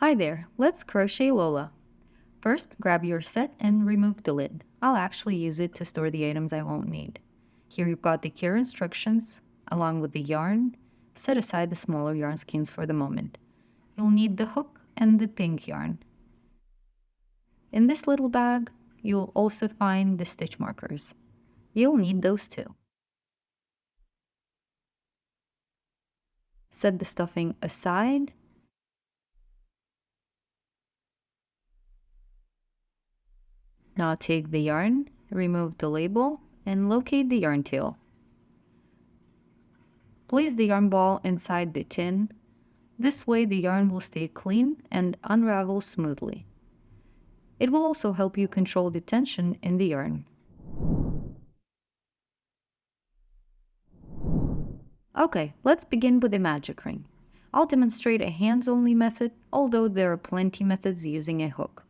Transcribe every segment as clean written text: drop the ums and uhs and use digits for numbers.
Hi there, let's crochet Lola. First, grab your set and remove the lid. I'll actually use it to store the items I won't need. Here you've got the care instructions, along with the yarn. Set aside the smaller yarn skeins for the moment. You'll need the hook and the pink yarn. In this little bag, you'll also find the stitch markers. You'll need those too. Set the stuffing aside. Now take the yarn, remove the label, and locate the yarn tail. Place the yarn ball inside the tin. This way the yarn will stay clean and unravel smoothly. It will also help you control the tension in the yarn. Okay, let's begin with the magic ring. I'll demonstrate a hands-only method, although there are plenty methods using a hook.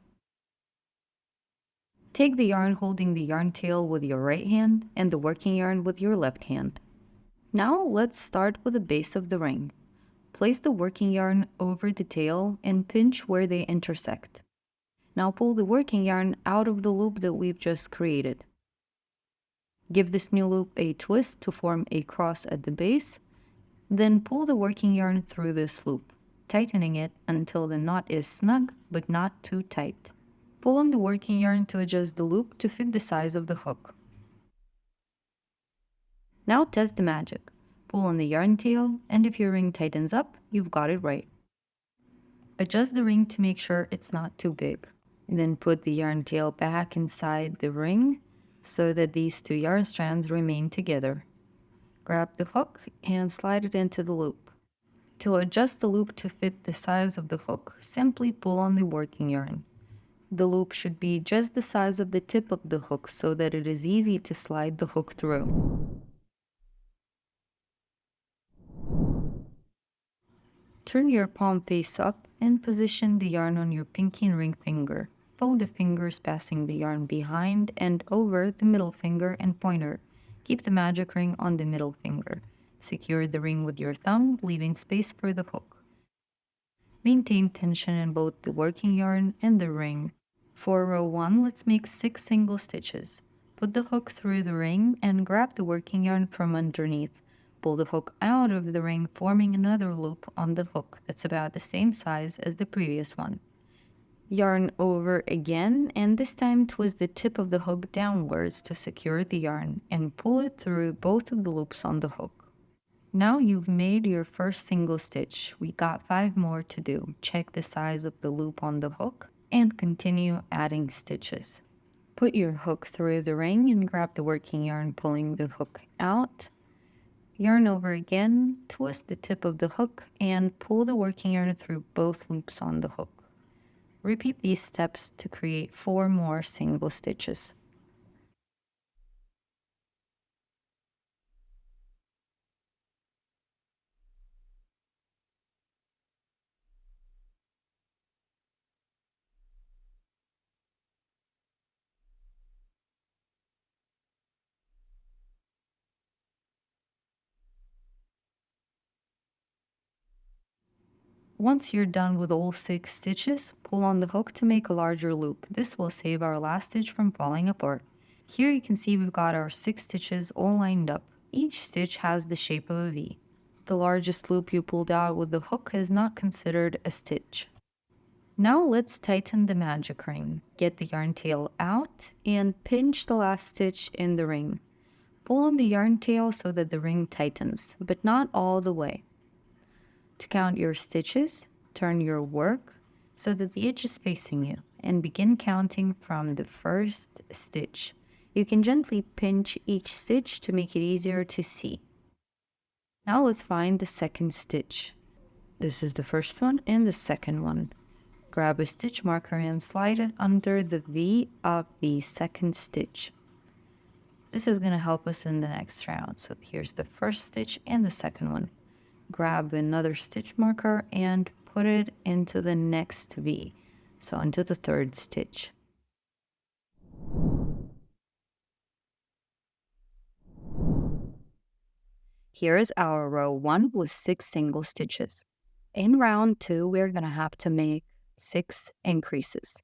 Take the yarn holding the yarn tail with your right hand and the working yarn with your left hand. Now let's start with the base of the ring. Place the working yarn over the tail and pinch where they intersect. Now pull the working yarn out of the loop that we've just created. Give this new loop a twist to form a cross at the base, then pull the working yarn through this loop, tightening it until the knot is snug but not too tight. Pull on the working yarn to adjust the loop to fit the size of the hook. Now test the magic. Pull on the yarn tail, and if your ring tightens up, you've got it right. Adjust the ring to make sure it's not too big. Then put the yarn tail back inside the ring so that these two yarn strands remain together. Grab the hook and slide it into the loop. To adjust the loop to fit the size of the hook, simply pull on the working yarn. The loop should be just the size of the tip of the hook so that it is easy to slide the hook through. Turn your palm face up and position the yarn on your pinky and ring finger. Fold the fingers passing the yarn behind and over the middle finger and pointer. Keep the magic ring on the middle finger. Secure the ring with your thumb, leaving space for the hook. Maintain tension in both the working yarn and the ring. For row 1, let's make 6 single stitches. Put the hook through the ring and grab the working yarn from underneath. Pull the hook out of the ring, forming another loop on the hook that's about the same size as the previous one. Yarn over again, and this time twist the tip of the hook downwards to secure the yarn and pull it through both of the loops on the hook. Now you've made your first single stitch. We got 5 more to do. Check the size of the loop on the hook and continue adding stitches. Put your hook through the ring and grab the working yarn, pulling the hook out. Yarn over again, twist the tip of the hook and pull the working yarn through both loops on the hook. Repeat these steps to create 4 more single stitches. Once you're done with all 6 stitches, pull on the hook to make a larger loop. This will save our last stitch from falling apart. Here you can see we've got our 6 stitches all lined up. Each stitch has the shape of a V. The largest loop you pulled out with the hook is not considered a stitch. Now let's tighten the magic ring. Get the yarn tail out and pinch the last stitch in the ring. Pull on the yarn tail so that the ring tightens, but not all the way. To count your stitches, turn your work so that the edge is facing you and begin counting from the first stitch. You can gently pinch each stitch to make it easier to see. Now let's find the second stitch. This is the first one and the second one. Grab a stitch marker and slide it under the V of the second stitch. This is going to help us in the next round. So here's the first stitch and the second one. Grab another stitch marker and put it into the next V, so into the third stitch. Here is our row 1 with 6 single stitches. In round 2, we're going to have to make 6 increases.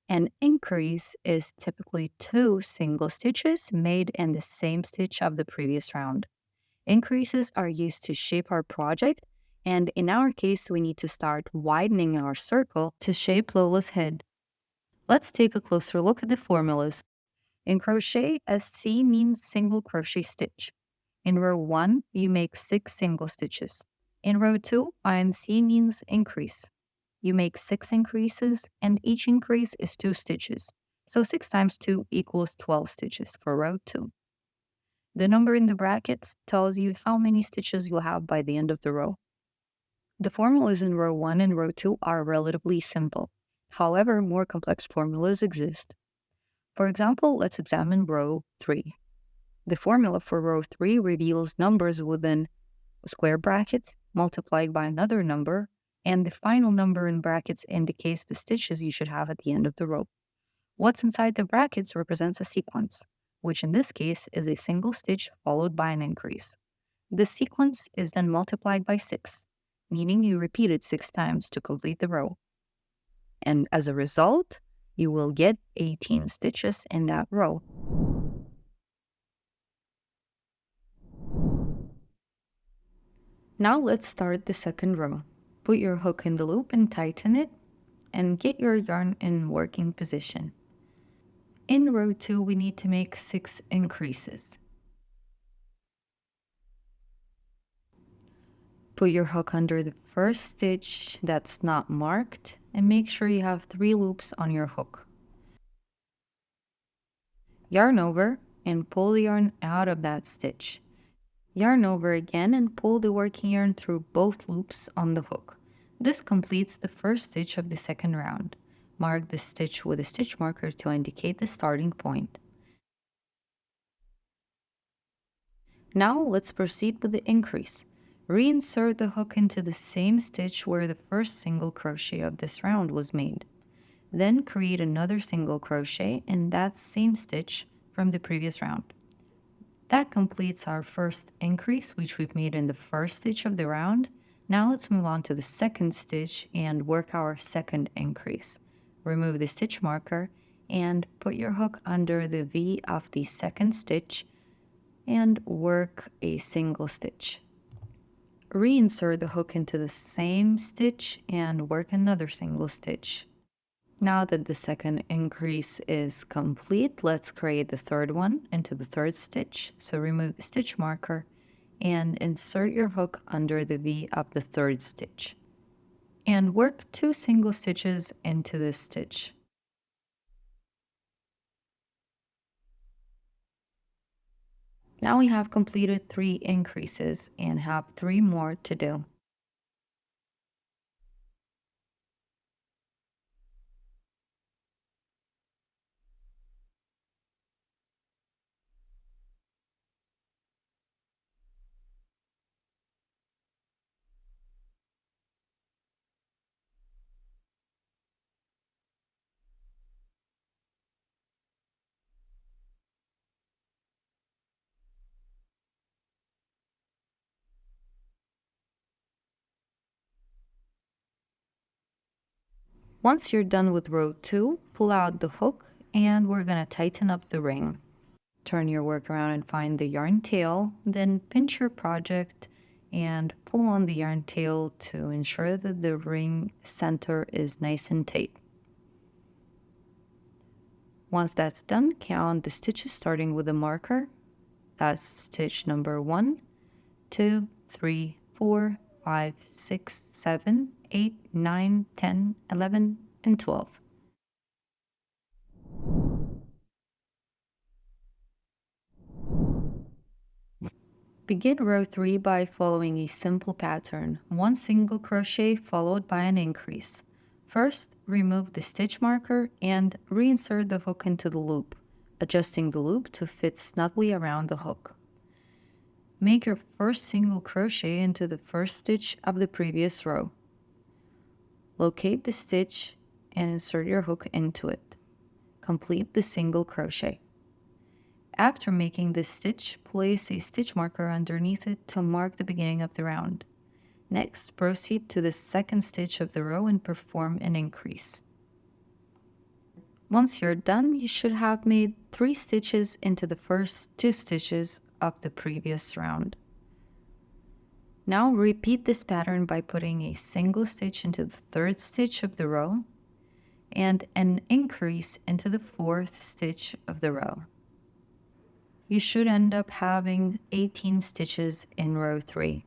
An increase is typically 2 single stitches made in the same stitch of the previous round. Increases are used to shape our project, and in our case, we need to start widening our circle to shape Lola's head. Let's take a closer look at the formulas. In crochet, a C means single crochet stitch. In row 1, you make 6 single stitches. In row 2, INC means increase. You make 6 increases, and each increase is 2 stitches. So 6 times 2 equals 12 stitches for row 2. The number in the brackets tells you how many stitches you'll have by the end of the row. The formulas in row 1 and row 2 are relatively simple. However, more complex formulas exist. For example, let's examine row 3. The formula for row 3 reveals numbers within square brackets multiplied by another number, and the final number in brackets indicates the stitches you should have at the end of the row. What's inside the brackets represents a sequence, which in this case is a single stitch followed by an increase. This sequence is then multiplied by 6, meaning you repeat it 6 times to complete the row. And as a result, you will get 18 stitches in that row. Now let's start the second row. Put your hook in the loop and tighten it, and get your yarn in working position. In row 2, we need to make 6 increases. Put your hook under the first stitch that's not marked, and make sure you have 3 loops on your hook. Yarn over and pull the yarn out of that stitch. Yarn over again and pull the working yarn through both loops on the hook. This completes the first stitch of the second round. Mark the stitch with a stitch marker to indicate the starting point. Now let's proceed with the increase. Reinsert the hook into the same stitch where the first single crochet of this round was made. Then create another single crochet in that same stitch from the previous round. That completes our first increase, which we've made in the first stitch of the round. Now let's move on to the second stitch and work our second increase. Remove the stitch marker and put your hook under the V of the second stitch and work a single stitch. Reinsert the hook into the same stitch and work another single stitch. Now that the second increase is complete, let's create the third one into the third stitch. So remove the stitch marker and insert your hook under the V of the third stitch. And work 2 single stitches into this stitch. Now we have completed 3 increases and have 3 more to do. Once you're done with row 2, pull out the hook and we're going to tighten up the ring. Turn your work around and find the yarn tail, then pinch your project and pull on the yarn tail to ensure that the ring center is nice and tight. Once that's done, count the stitches starting with a marker. That's stitch number 1, 2, 3, 4, 5, 6, 7, 8, 9, 10, 11, and 12. Begin row 3 by following a simple pattern, 1 single crochet followed by an increase. First, remove the stitch marker and reinsert the hook into the loop, adjusting the loop to fit snugly around the hook. Make your first single crochet into the first stitch of the previous row. Locate the stitch and insert your hook into it. Complete the single crochet. After making this stitch, place a stitch marker underneath it to mark the beginning of the round. Next, proceed to the second stitch of the row and perform an increase. Once you're done, you should have made 3 stitches into the first 2 stitches of the previous round. Now repeat this pattern by putting a single stitch into the third stitch of the row and an increase into the fourth stitch of the row. You should end up having 18 stitches in row 3.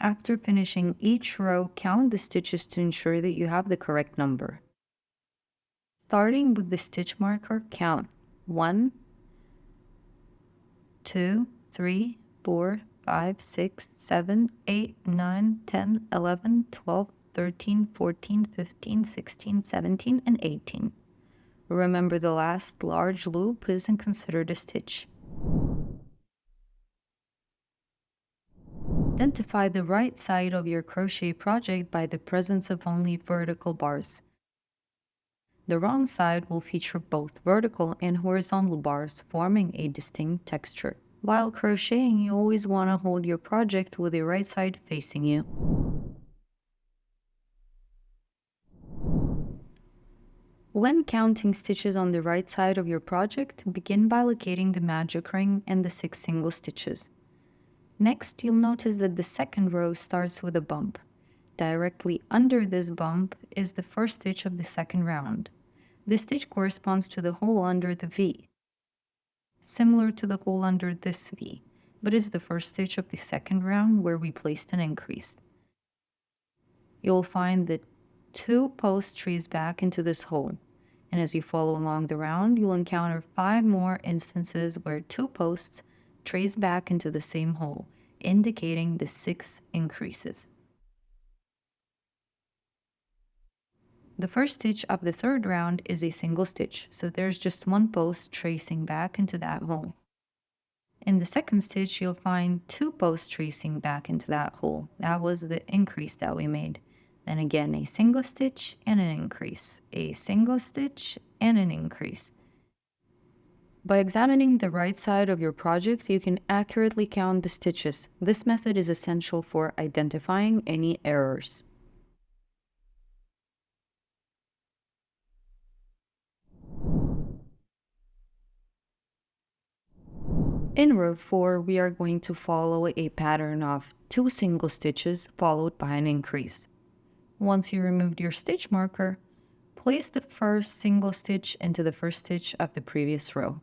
After finishing each row, count the stitches to ensure that you have the correct number. Starting with the stitch marker, count 1, 2, 3, 4, 5, 6, 7, 8, 9, 10, 11, 12, 13, 14, 15, 16, 17, and 18. Remember, the last large loop isn't considered a stitch. Identify the right side of your crochet project by the presence of only vertical bars. The wrong side will feature both vertical and horizontal bars, forming a distinct texture. While crocheting, you always want to hold your project with the right side facing you. When counting stitches on the right side of your project, begin by locating the magic ring and the 6 single stitches. Next, you'll notice that the second row starts with a bump. Directly under this bump is the first stitch of the second round. This stitch corresponds to the hole under the V, similar to the hole under this V, but is the first stitch of the second round where we placed an increase. You'll find that 2 posts trace back into this hole, and as you follow along the round, you'll encounter 5 more instances where 2 posts trace back into the same hole, indicating the 6 increases. The first stitch of the third round is a single stitch, so there's just 1 post tracing back into that hole. In the second stitch, you'll find 2 posts tracing back into that hole. That was the increase that we made. Then again, a single stitch and an increase, a single stitch and an increase. By examining the right side of your project, you can accurately count the stitches. This method is essential for identifying any errors. In row 4, we are going to follow a pattern of 2 single stitches followed by an increase. Once you removed your stitch marker, place the first single stitch into the first stitch of the previous row.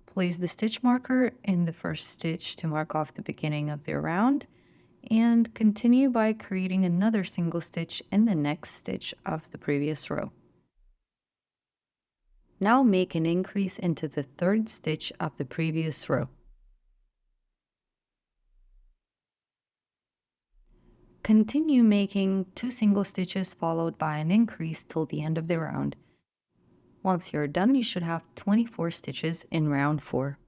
Place the stitch marker in the first stitch to mark off the beginning of the round, and continue by creating another single stitch in the next stitch of the previous row. Now make an increase into the third stitch of the previous row. Continue making 2 single stitches followed by an increase till the end of the round. Once you're done, you should have 24 stitches in round 4.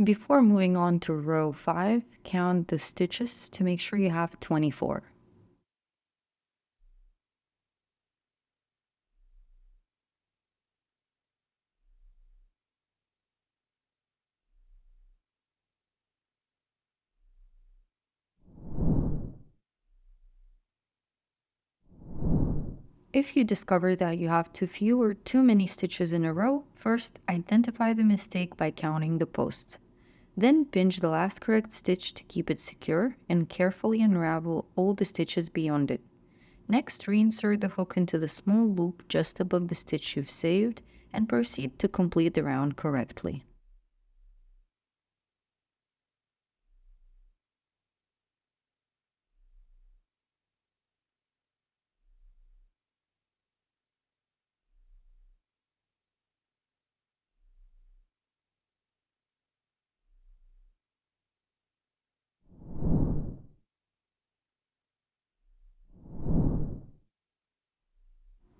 Before moving on to row 5, count the stitches to make sure you have 24. If you discover that you have too few or too many stitches in a row, first identify the mistake by counting the posts. Then pinch the last correct stitch to keep it secure and carefully unravel all the stitches beyond it. Next, reinsert the hook into the small loop just above the stitch you've saved and proceed to complete the round correctly.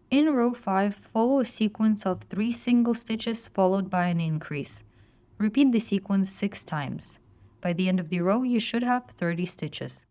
In row 5, follow a sequence of 3 single stitches followed by an increase. Repeat the sequence 6 times. By the end of the row, you should have 30 stitches.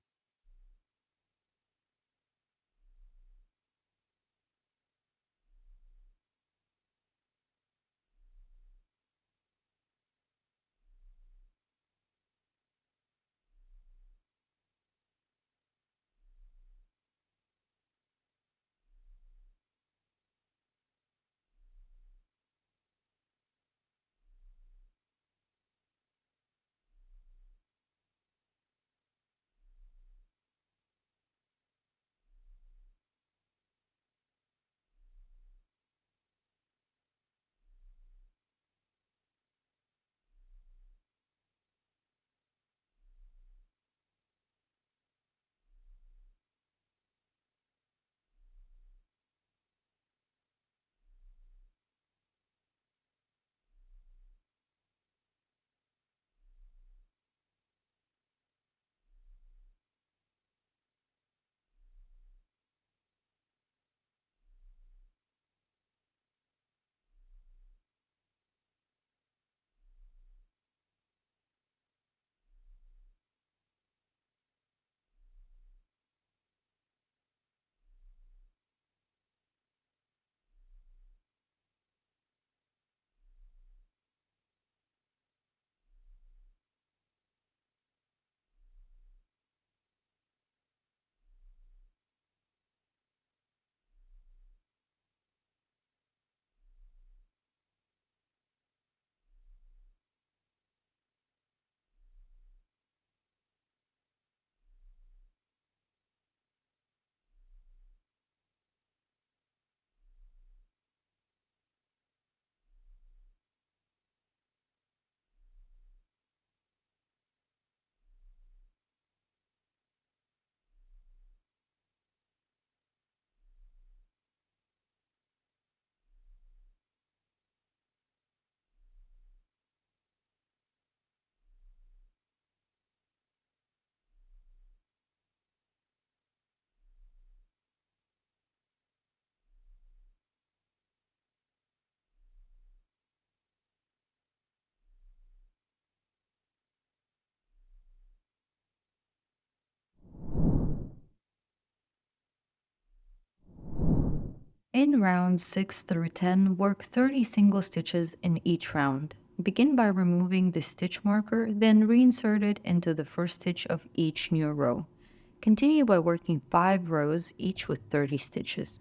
In rounds 6 through 10, work 30 single stitches in each round. Begin by removing the stitch marker, then reinsert it into the first stitch of each new row. Continue by working 5 rows, each with 30 stitches.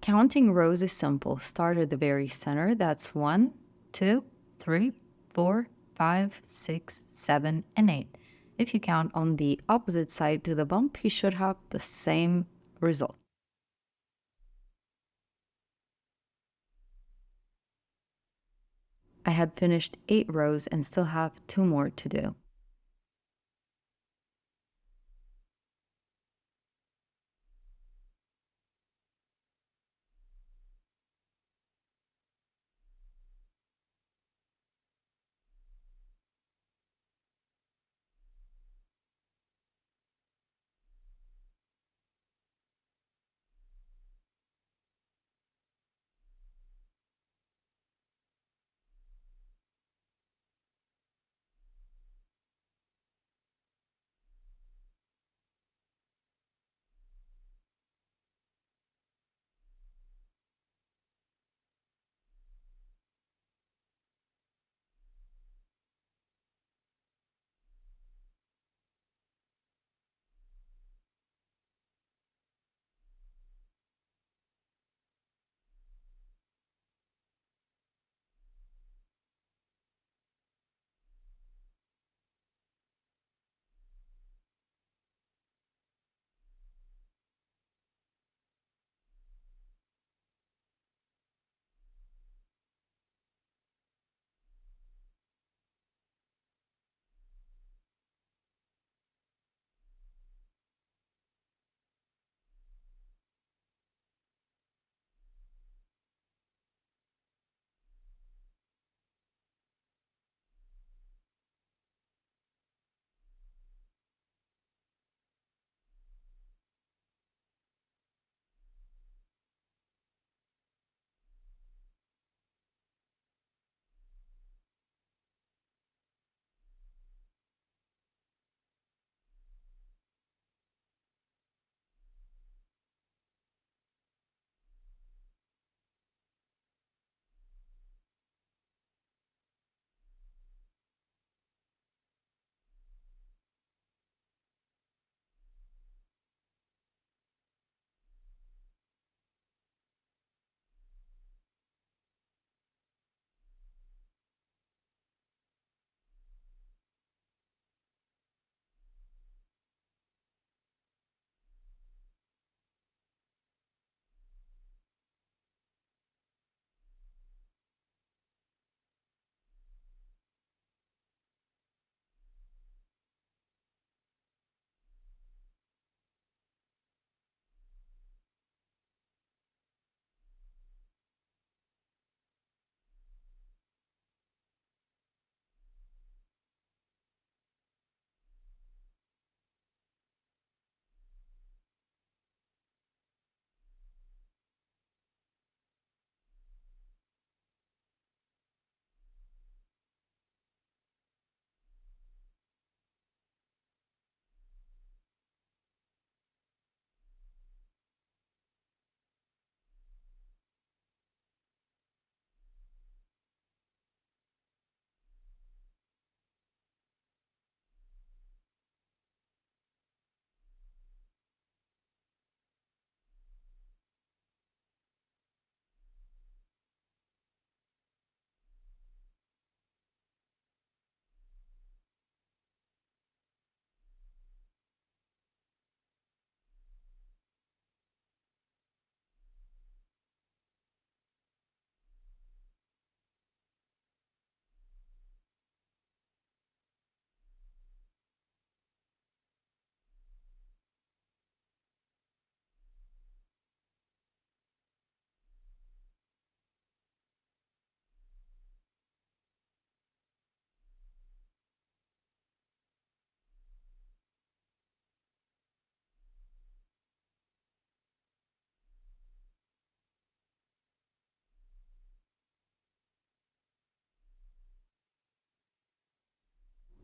Counting rows is simple. Start at the very center. That's 1, 2, 3, 4, 5, 6, 7, and 8. If you count on the opposite side to the bump, you should have the same result. I had finished 8 rows and still have 2 more to do.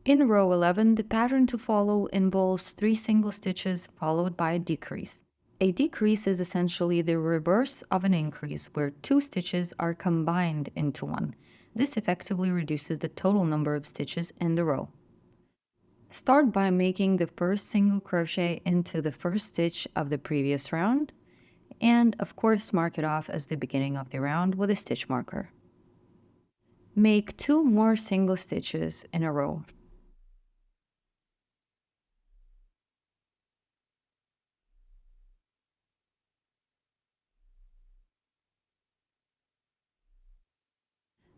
In row 11, the pattern to follow involves 3 single stitches followed by a decrease. A decrease is essentially the reverse of an increase, where 2 stitches are combined into one. This effectively reduces the total number of stitches in the row. Start by making the first single crochet into the first stitch of the previous round, and of course mark it off as the beginning of the round with a stitch marker. Make 2 more single stitches in a row.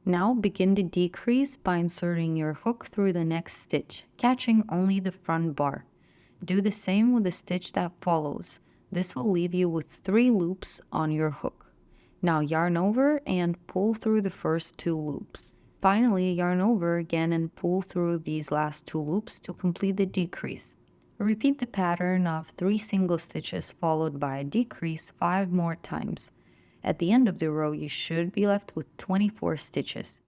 Now begin the decrease by inserting your hook through the next stitch, catching only the front bar. Do the same with the stitch that follows. This will leave you with 3 loops on your hook. Now yarn over and pull through the first 2 loops. Finally, yarn over again and pull through these last 2 loops to complete the decrease. Repeat the pattern of 3 single stitches followed by a decrease 5 more times. At the end of the row, you should be left with 24 stitches.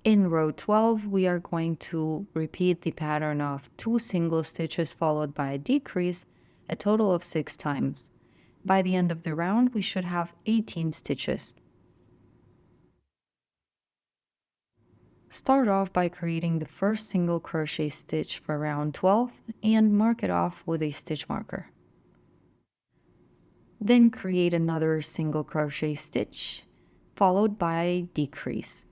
In row 12, we are going to repeat the pattern of 2 single stitches followed by a decrease, a total of 6 times. By the end of the round, we should have 18 stitches. Start off by creating the first single crochet stitch for round 12 and mark it off with a stitch marker. Then create another single crochet stitch followed by a decrease.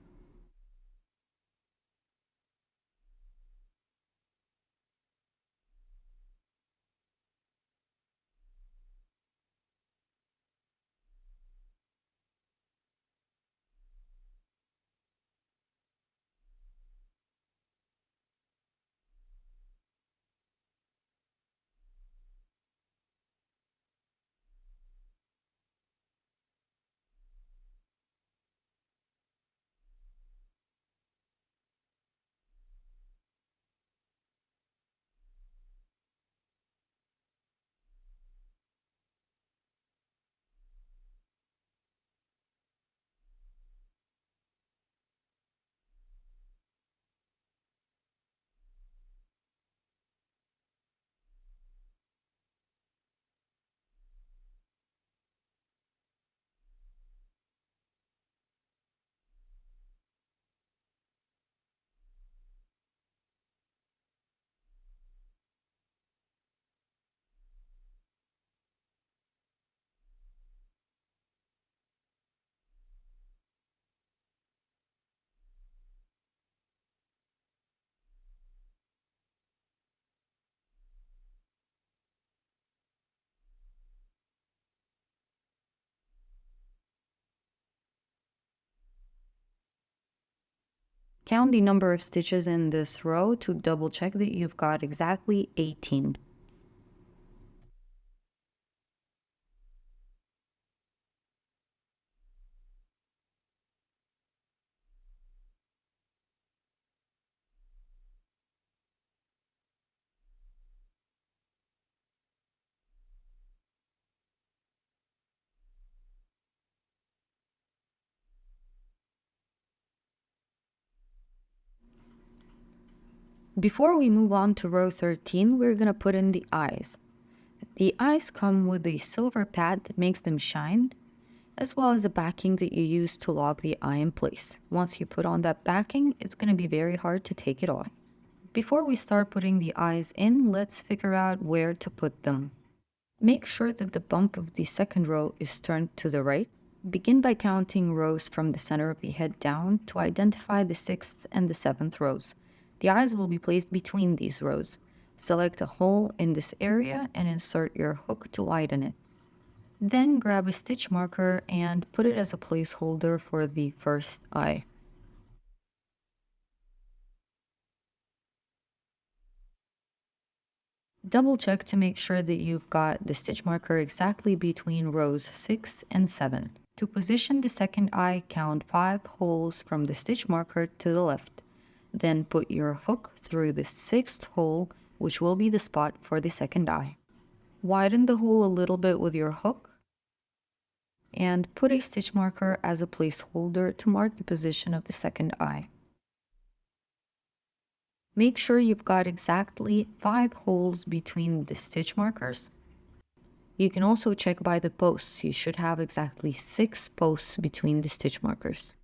Count the number of stitches in this row to double check that you've got exactly 18. Before we move on to row 13, we're going to put in the eyes. The eyes come with a silver pad that makes them shine, as well as a backing that you use to lock the eye in place. Once you put on that backing, it's going to be very hard to take it off. Before we start putting the eyes in, let's figure out where to put them. Make sure that the bump of the second row is turned to the right. Begin by counting rows from the center of the head down to identify the 6th and the 7th rows. The eyes will be placed between these rows. Select a hole in this area and insert your hook to widen it. Then grab a stitch marker and put it as a placeholder for the first eye. Double check to make sure that you've got the stitch marker exactly between rows 6 and 7. To position the second eye, count 5 holes from the stitch marker to the left. Then put your hook through the 6th hole, which will be the spot for the second eye. Widen the hole a little bit with your hook and put a stitch marker as a placeholder to mark the position of the second eye. Make sure you've got exactly 5 holes between the stitch markers. You can also check by the posts. You should have exactly 6 posts between the stitch markers.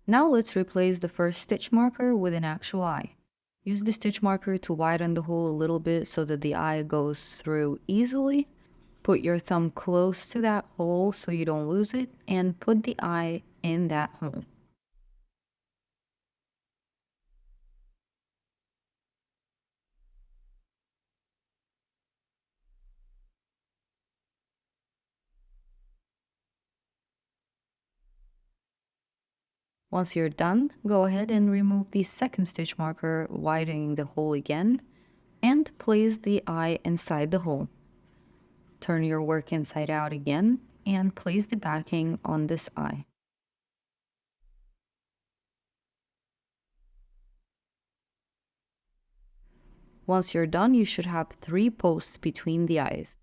Now let's replace the first stitch marker with an actual eye. Use the stitch marker to widen the hole a little bit so that the eye goes through easily. Put your thumb close to that hole so you don't lose it, and put the eye in that hole. Once you're done, go ahead and remove the second stitch marker, widening the hole again, and place the eye inside the hole. Turn your work inside out again and place the backing on this eye. Once you're done, you should have 3 posts between the eyes.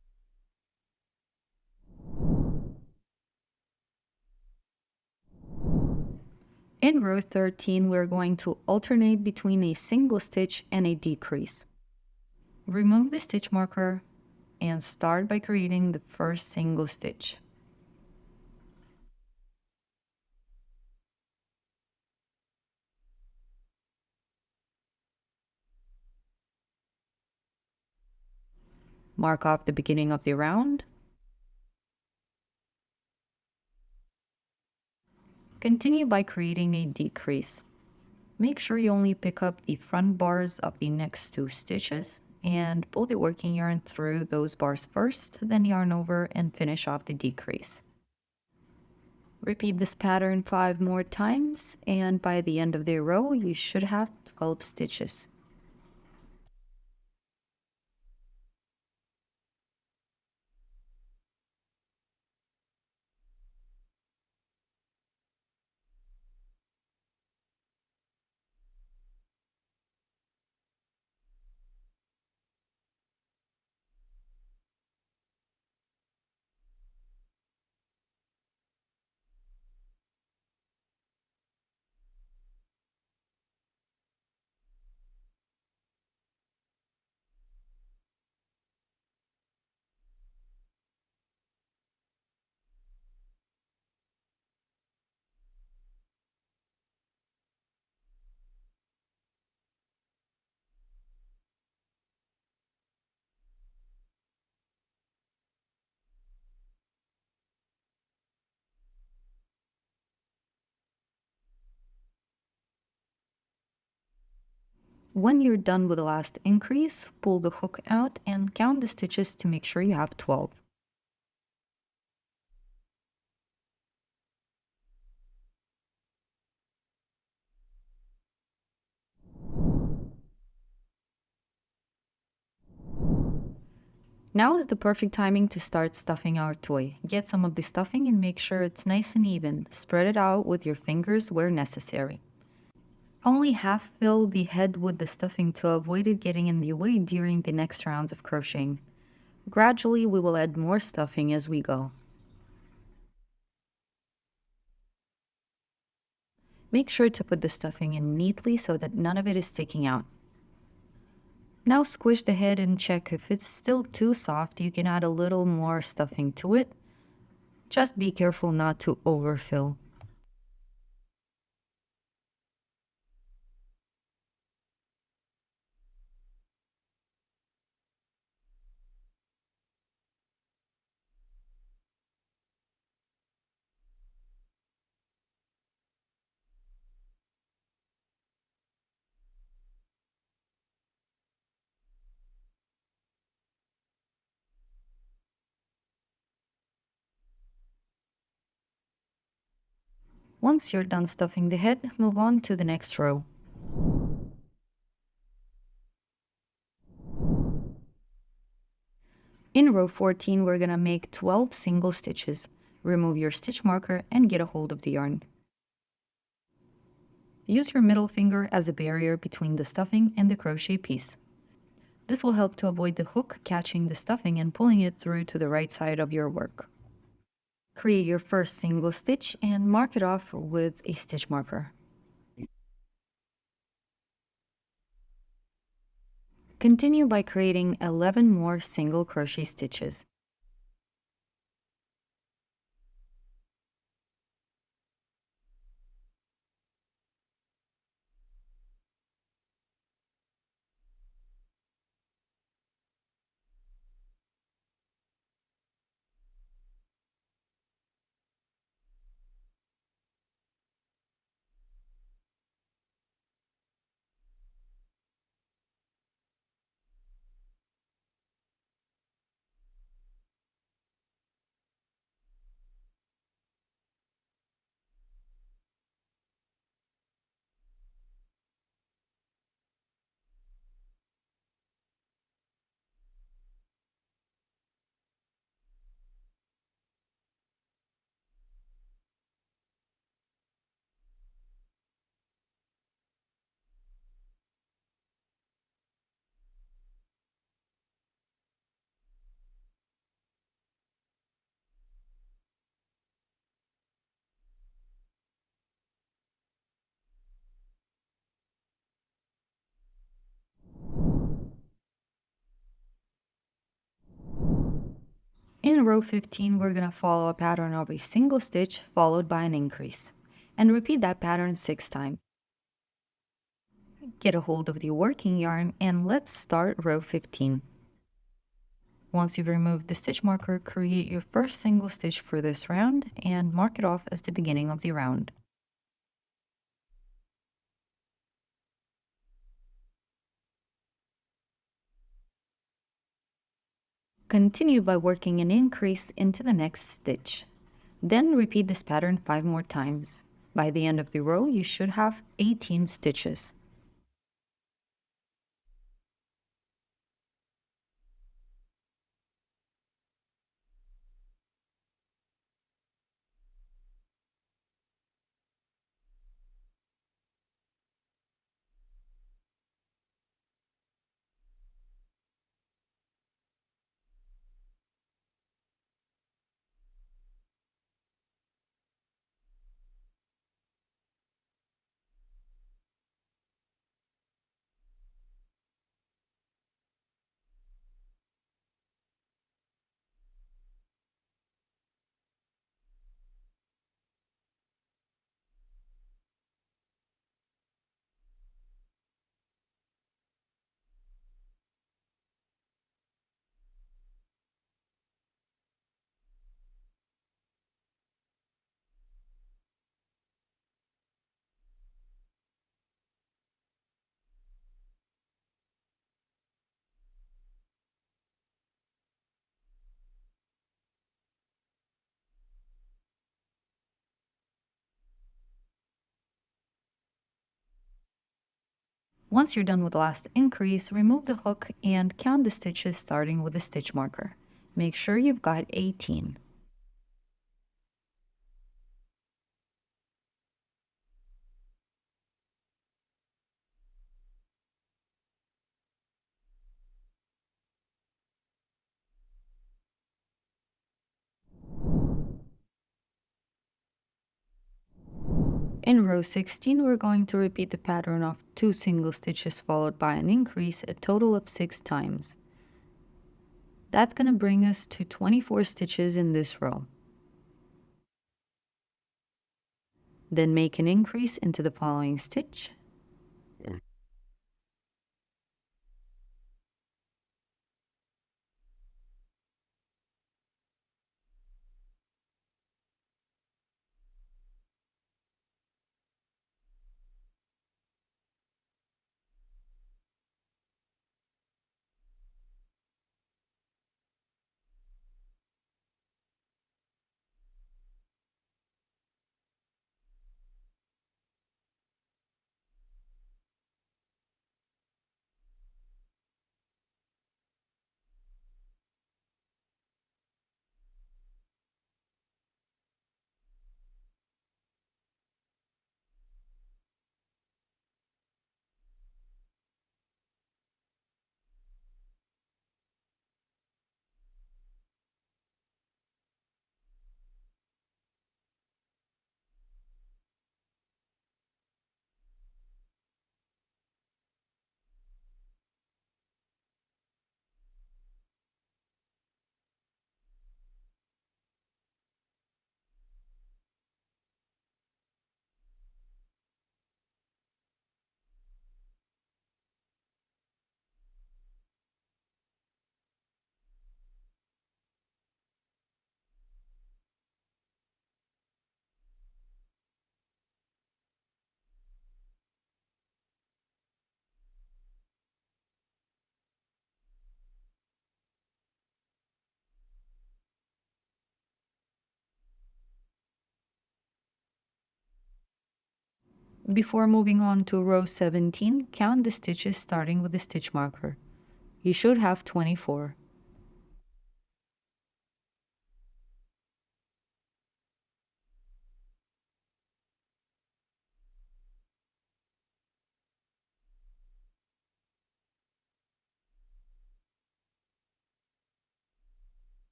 In row 13, we're going to alternate between a single stitch and a decrease. Remove the stitch marker and start by creating the first single stitch. Mark off the beginning of the round. Continue by creating a decrease. Make sure you only pick up the front bars of the next 2 stitches and pull the working yarn through those bars first, then yarn over and finish off the decrease. Repeat this pattern 5 more times, and by the end of the row you should have 12 stitches. When you're done with the last increase, pull the hook out and count the stitches to make sure you have 12. Now is the perfect timing to start stuffing our toy. Get some of the stuffing and make sure it's nice and even. Spread it out with your fingers where necessary. Only half fill the head with the stuffing to avoid it getting in the way during the next rounds of crocheting. Gradually, we will add more stuffing as we go. Make sure to put the stuffing in neatly so that none of it is sticking out. Now squish the head and check if it's still too soft. You can add a little more stuffing to it. Just be careful not to overfill. Once you're done stuffing the head, move on to the next row. In row 14, we're gonna make 12 single stitches. Remove your stitch marker and get a hold of the yarn. Use your middle finger as a barrier between the stuffing and the crochet piece. This will help to avoid the hook catching the stuffing and pulling it through to the right side of your work. Create your first single stitch and mark it off with a stitch marker. Continue by creating 11 more single crochet stitches. In row 15, we're going to follow a pattern of a single stitch followed by an increase. And repeat that pattern 6 times. Get a hold of the working yarn and let's start row 15. Once you've removed the stitch marker, create your first single stitch for this round and mark it off as the beginning of the round. Continue by working an increase into the next stitch. Then repeat this pattern 5 more times. By the end of the row, you should have 18 stitches. Once you're done with the last increase, remove the hook and count the stitches starting with the stitch marker. Make sure you've got 18. In row 16, we're going to repeat the pattern of 2 single stitches followed by an increase a total of 6 times. That's going to bring us to 24 stitches in this row. Then make an increase into the following stitch. Before moving on to row 17, count the stitches starting with the stitch marker. You should have 24.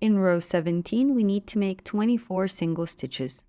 In row 17, we need to make 24 single stitches.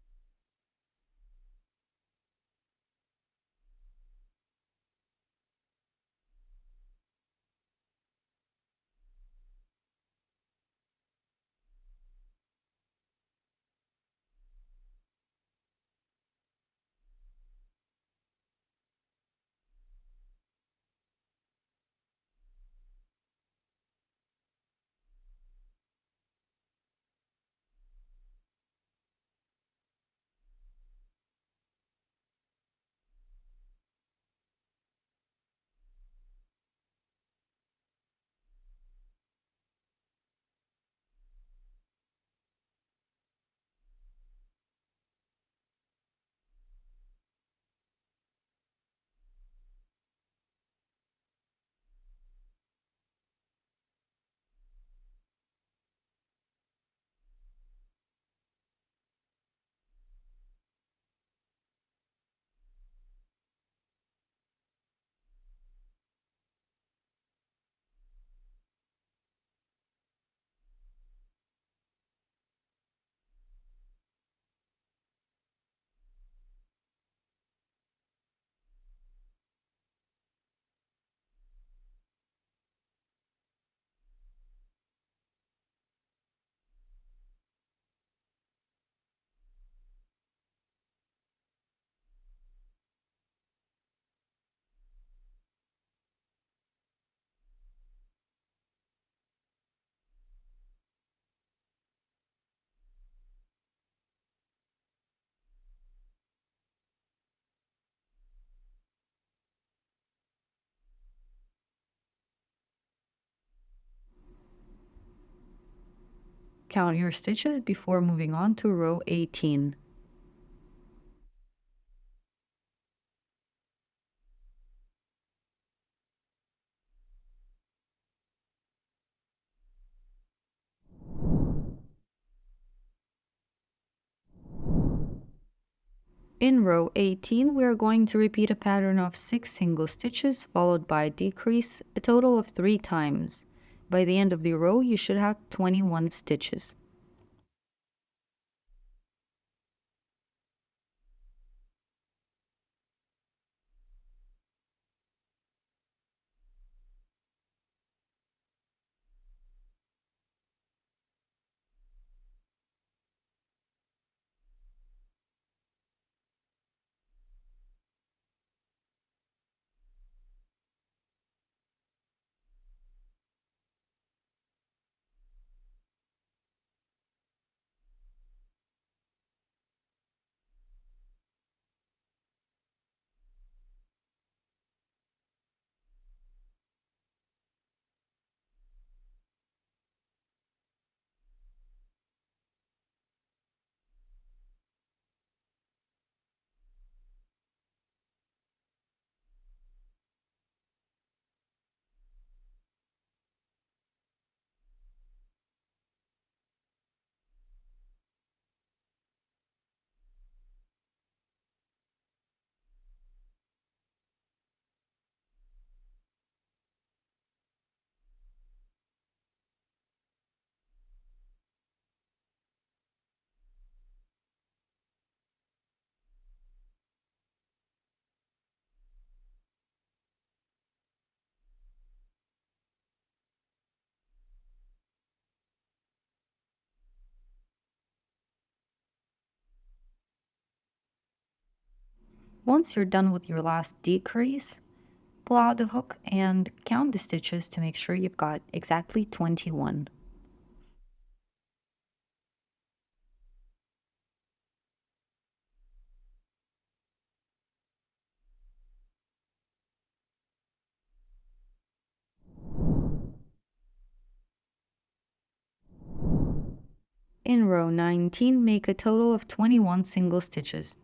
Count your stitches before moving on to row 18. In row 18, we are going to repeat a pattern of 6 single stitches followed by a decrease, a total of 3 times. By the end of the row, you should have 21 stitches. Once you're done with your last decrease, pull out the hook and count the stitches to make sure you've got exactly 21. In row 19, make a total of 21 single stitches.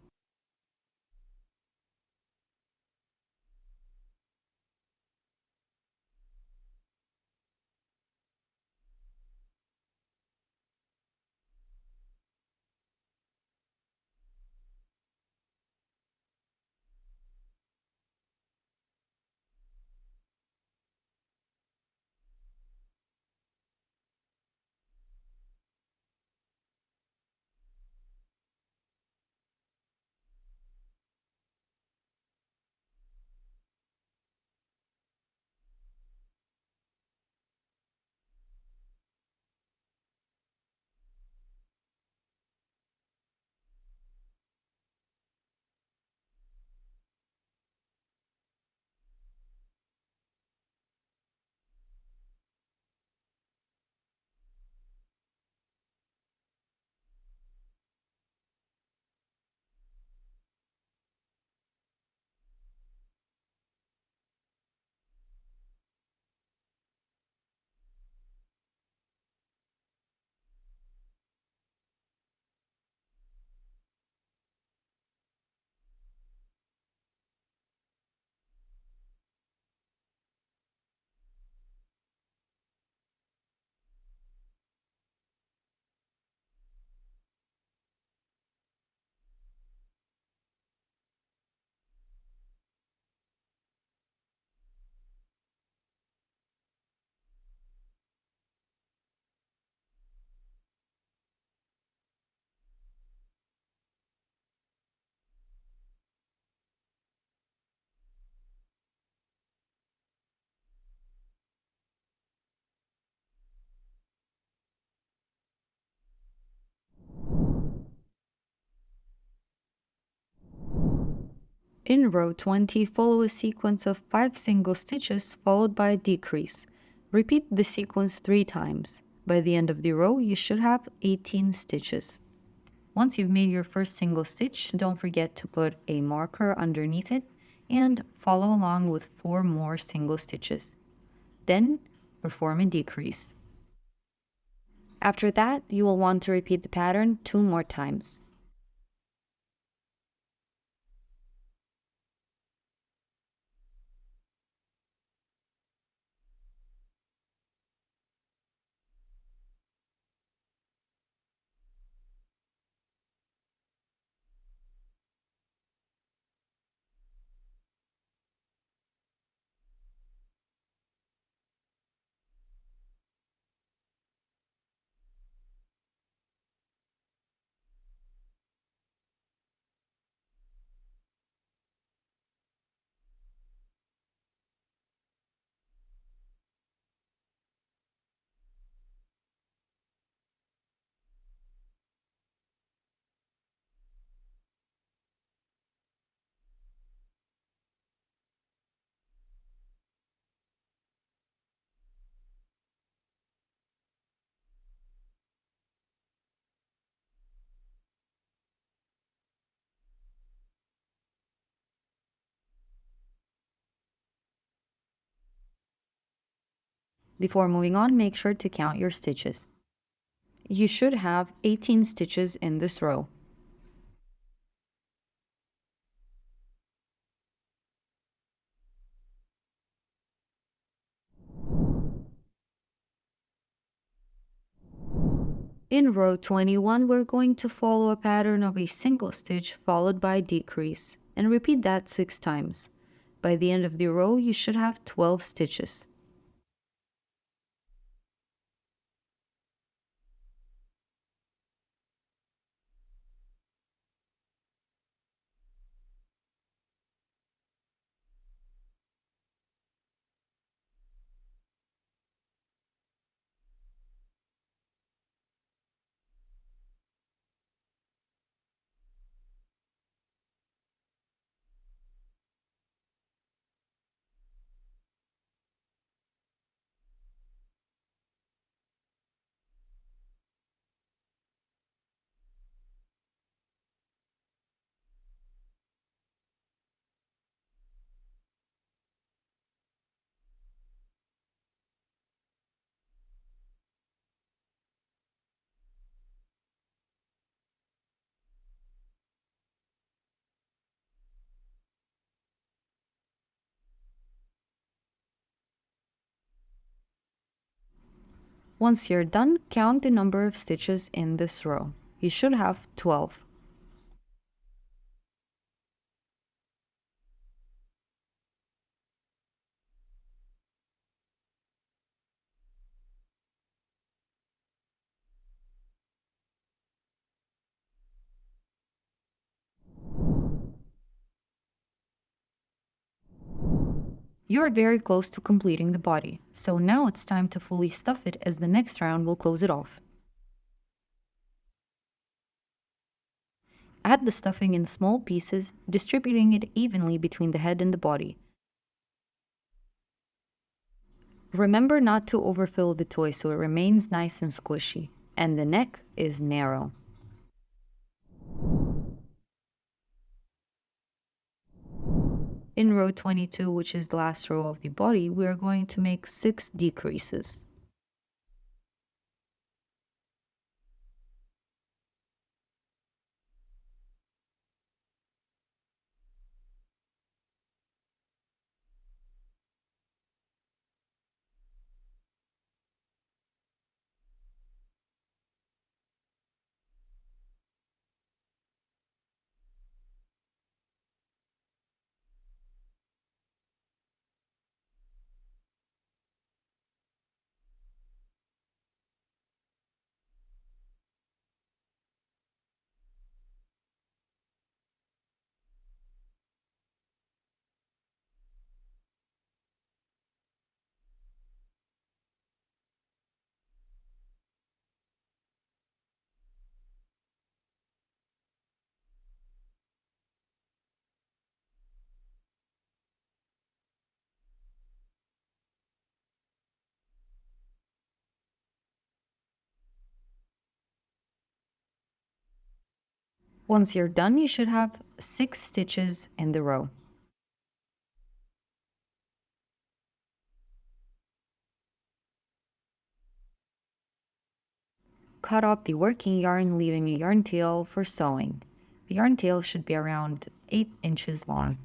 In row 20, follow a sequence of 5 single stitches followed by a decrease. Repeat the sequence 3 times. By the end of the row, you should have 18 stitches. Once you've made your first single stitch, don't forget to put a marker underneath it and follow along with 4 more single stitches. Then, perform a decrease. After that, you will want to repeat the pattern 2 more times. Before moving on, make sure to count your stitches. You should have 18 stitches in this row. In row 21, we're going to follow a pattern of a single stitch followed by a decrease, and repeat that 6 times. By the end of the row, you should have 12 stitches. Once you're done, count the number of stitches in this row. You should have 12. You're very close to completing the body, so now it's time to fully stuff it, as the next round will close it off. Add the stuffing in small pieces, distributing it evenly between the head and the body. Remember not to overfill the toy so it remains nice and squishy, and the neck is narrow. In row 22, which is the last row of the body, we are going to make 6 decreases. Once you're done, you should have 6 stitches in the row. Cut off the working yarn, leaving a yarn tail for sewing. The yarn tail should be around 8 inches long.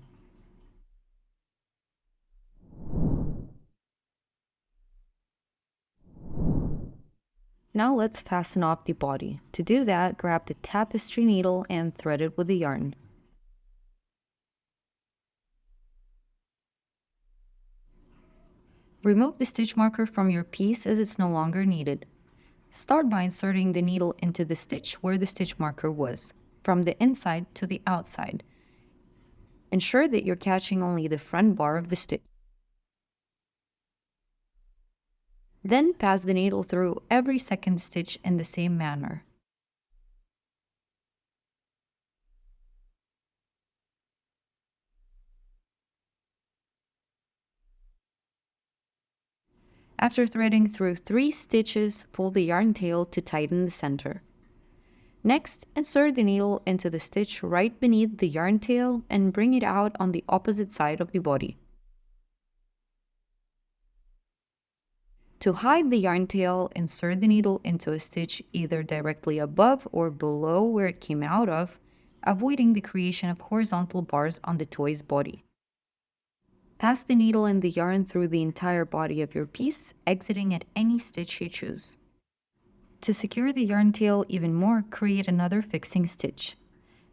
Now let's fasten off the body. To do that, grab the tapestry needle and thread it with the yarn. Remove the stitch marker from your piece as it's no longer needed. Start by inserting the needle into the stitch where the stitch marker was, from the inside to the outside. Ensure that you're catching only the front bar of the stitch. Then pass the needle through every second stitch in the same manner. After threading through 3 stitches, pull the yarn tail to tighten the center. Next, insert the needle into the stitch right beneath the yarn tail and bring it out on the opposite side of the body. To hide the yarn tail, insert the needle into a stitch either directly above or below where it came out of, avoiding the creation of horizontal bars on the toy's body. Pass the needle and the yarn through the entire body of your piece, exiting at any stitch you choose. To secure the yarn tail even more, create another fixing stitch.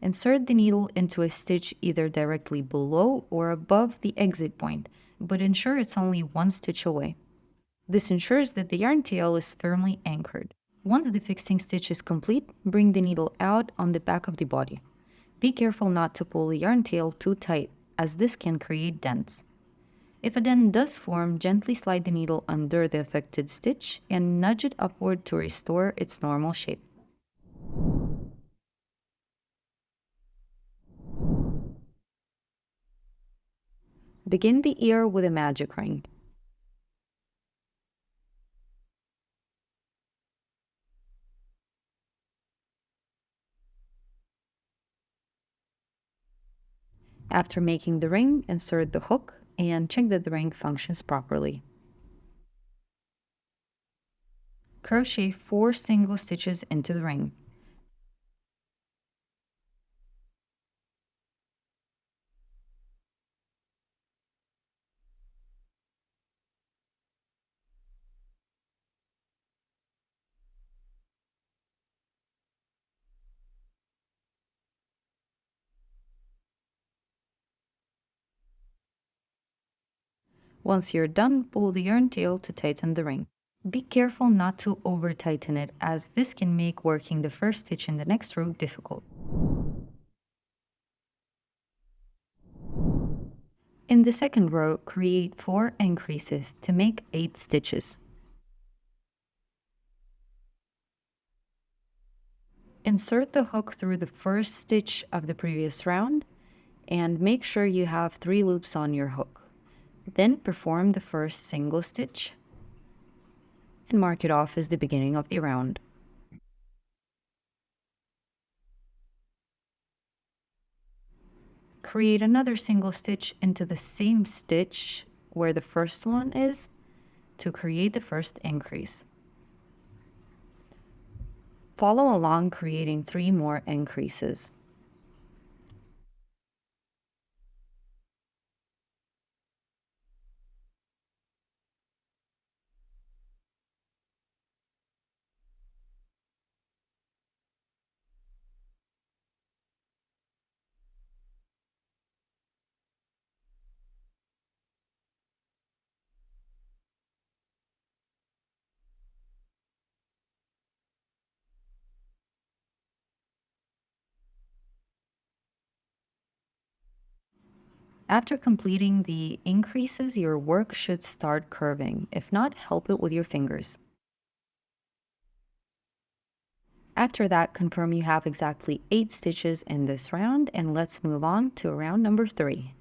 Insert the needle into a stitch either directly below or above the exit point, but ensure it's only one stitch away. This ensures that the yarn tail is firmly anchored. Once the fixing stitch is complete, bring the needle out on the back of the body. Be careful not to pull the yarn tail too tight, as this can create dents. If a dent does form, gently slide the needle under the affected stitch and nudge it upward to restore its normal shape. Begin the ear with a magic ring. After making the ring, insert the hook and check that the ring functions properly. Crochet 4 single stitches into the ring. Once you're done, pull the yarn tail to tighten the ring. Be careful not to over-tighten it, as this can make working the first stitch in the next row difficult. In the second row, create 4 increases to make 8 stitches. Insert the hook through the first stitch of the previous round and make sure you have 3 loops on your hook. Then perform the first single stitch and mark it off as the beginning of the round. Create another single stitch into the same stitch where the first one is to create the first increase. Follow along, creating 3 more increases. After completing the increases, your work should start curving. If not, help it with your fingers. After that, confirm you have exactly 8 stitches in this round, and let's move on to round number 3.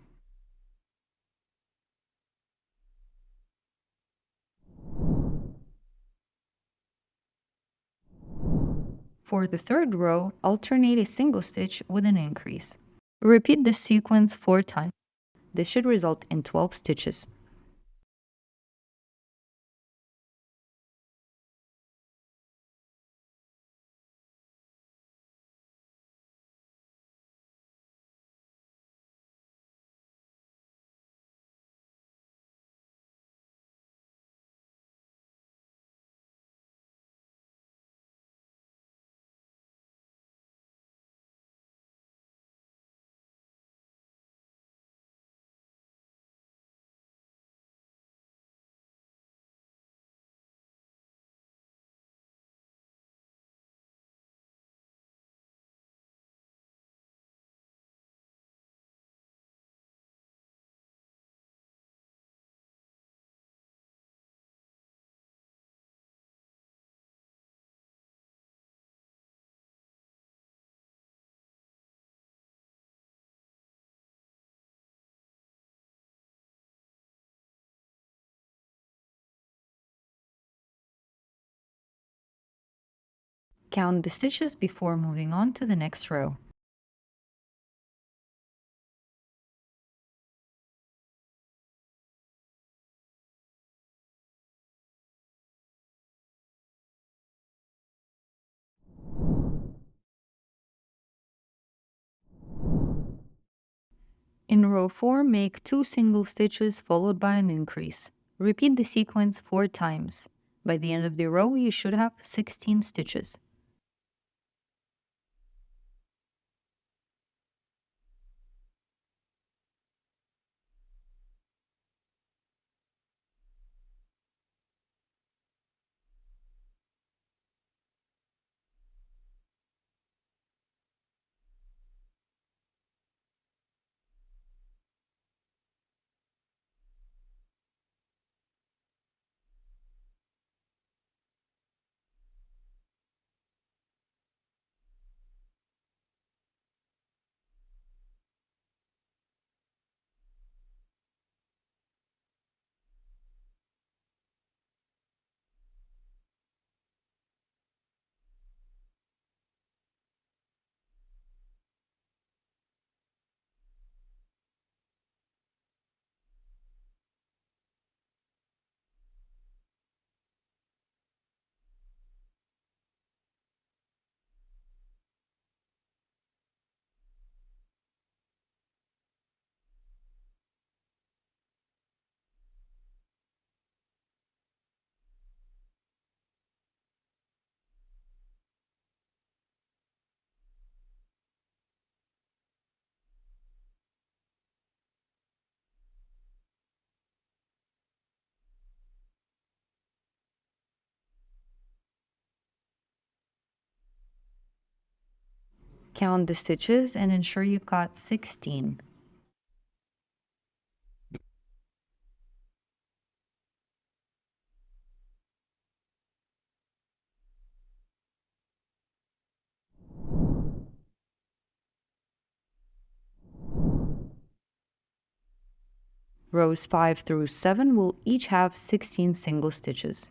For the third row, alternate a single stitch with an increase. Repeat this sequence 4 times. This should result in 12 stitches. Count the stitches before moving on to the next row. In row 4, make 2 single stitches followed by an increase. Repeat the sequence 4 times. By the end of the row, you should have 16 stitches. Count the stitches and ensure you've got 16. Rows 5 through 7 will each have 16 single stitches.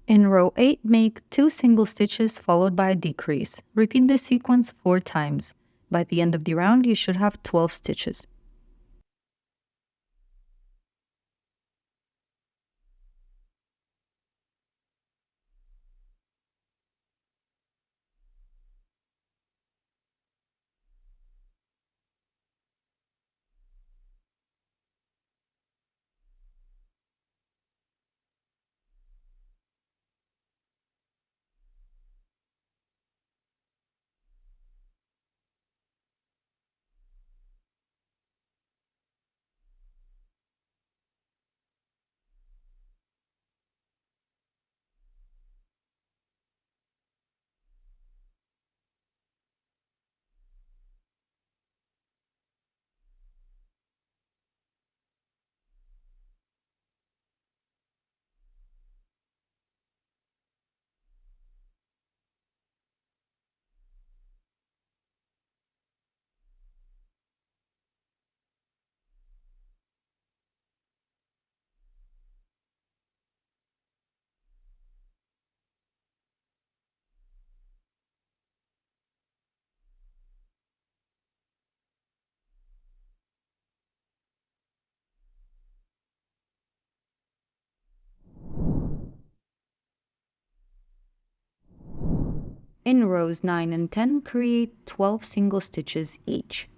In row 8, make 2 single stitches followed by a decrease. Repeat the sequence 4 times. By the end of the round, you should have 12 stitches. In rows 9 and 10, create 12 single stitches each.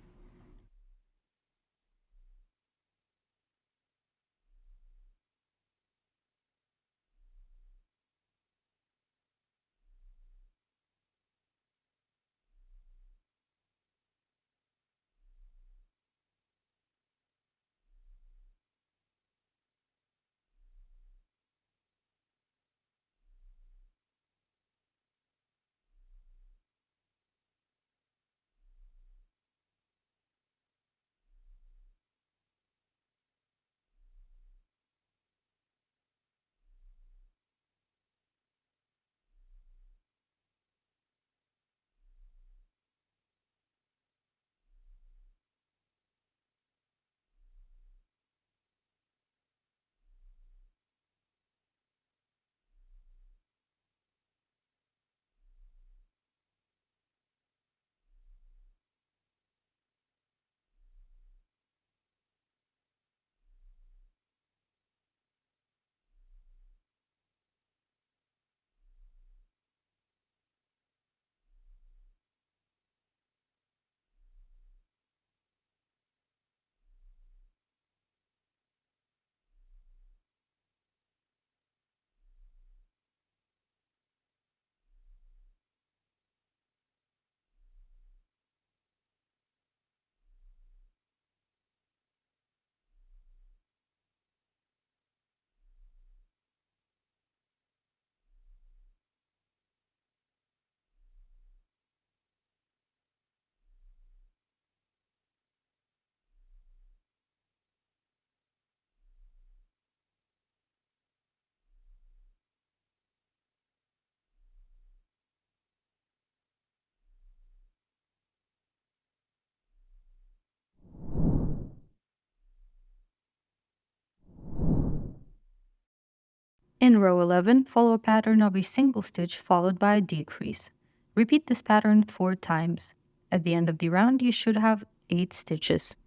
In row 11, follow a pattern of a single stitch followed by a decrease. Repeat this pattern 4 times. At the end of the round, you should have 8 stitches.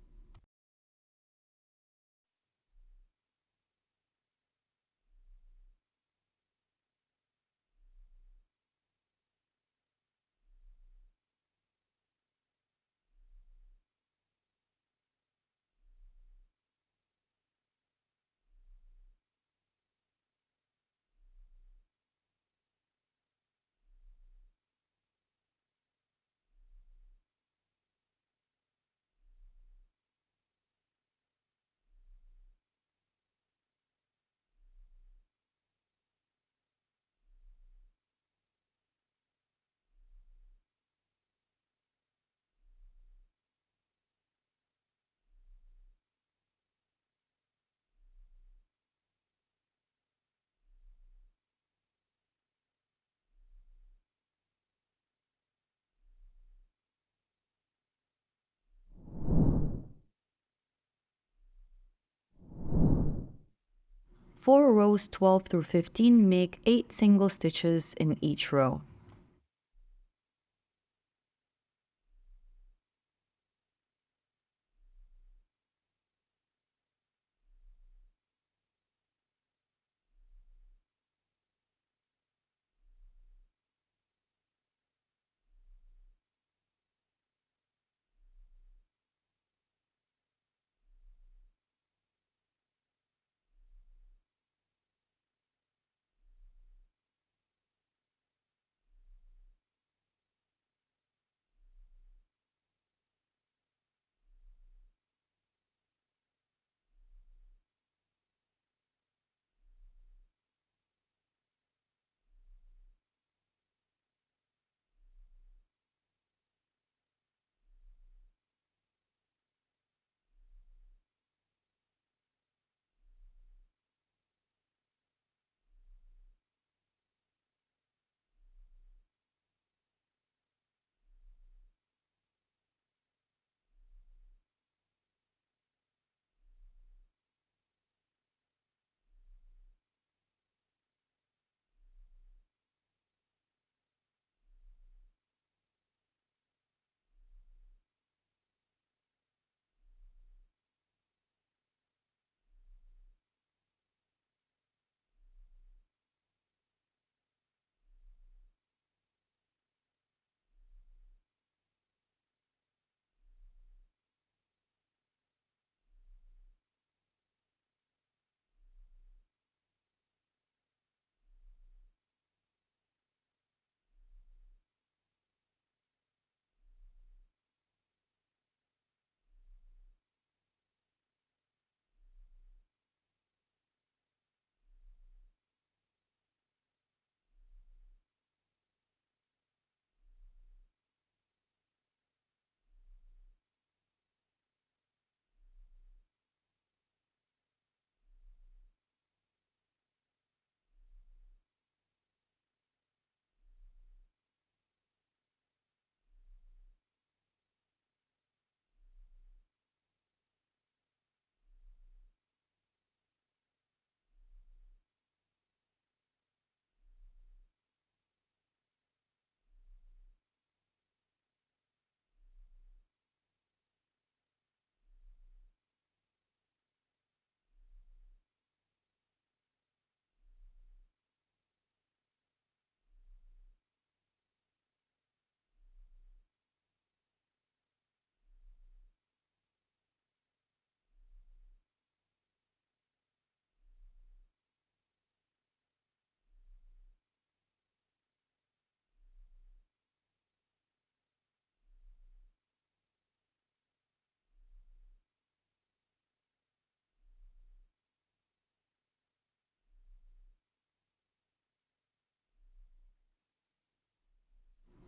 For rows 12 through 15, make 8 single stitches in each row.